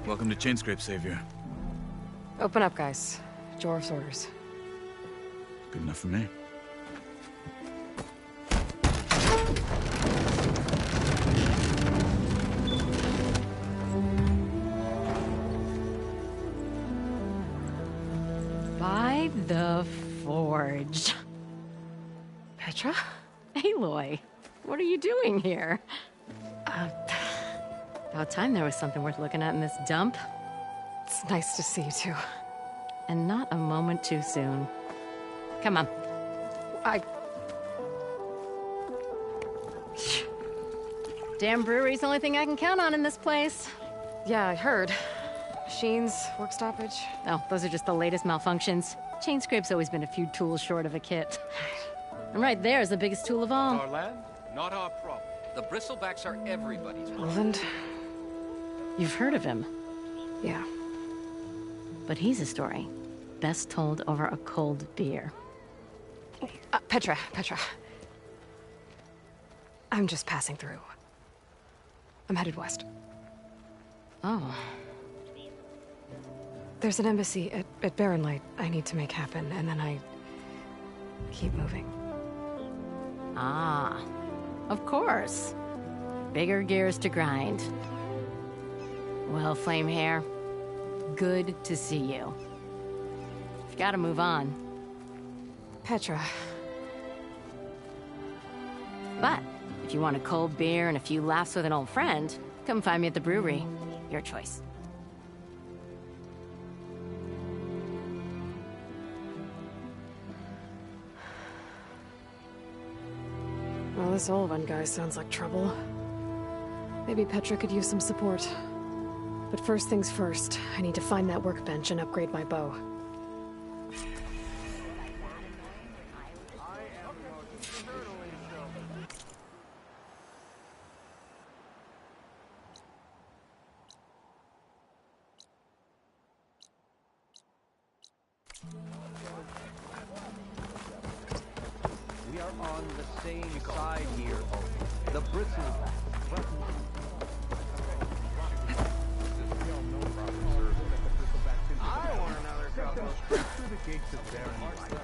Welcome to Chainscrape, Savior. Open up, guys. Jorv's orders. Good enough for me. By the Forge. Petra? Aloy, what are you doing here? About time there was something worth looking at in this dump. It's nice to see you, too. And not a moment too soon. Come on. Damn brewery's the only thing I can count on in this place. Yeah, I heard. Machines, work stoppage. Oh, those are just the latest malfunctions. Chain scrape's always been a few tools short of a kit. And right there is the biggest tool of all. Our land, not our problem. The bristlebacks are everybody's problem. Roland? You've heard of him. Yeah. But he's a story best told over a cold beer. Petra. I'm just passing through. I'm headed west. Oh. There's an embassy at Barren Light I need to make happen, and then I keep moving. Ah, of course. Bigger gears to grind. Well, Flamehair, good to see you. You've got to move on. Petra. But if you want a cold beer and a few laughs with an old friend, come find me at the brewery. Your choice. Well, this Olvan guy sounds like trouble. Maybe Petra could use some support. But first things first, I need to find that workbench and upgrade my bow. We are on the same side here. The bristleback. I want another cup. Straight through the gates of Barren Light.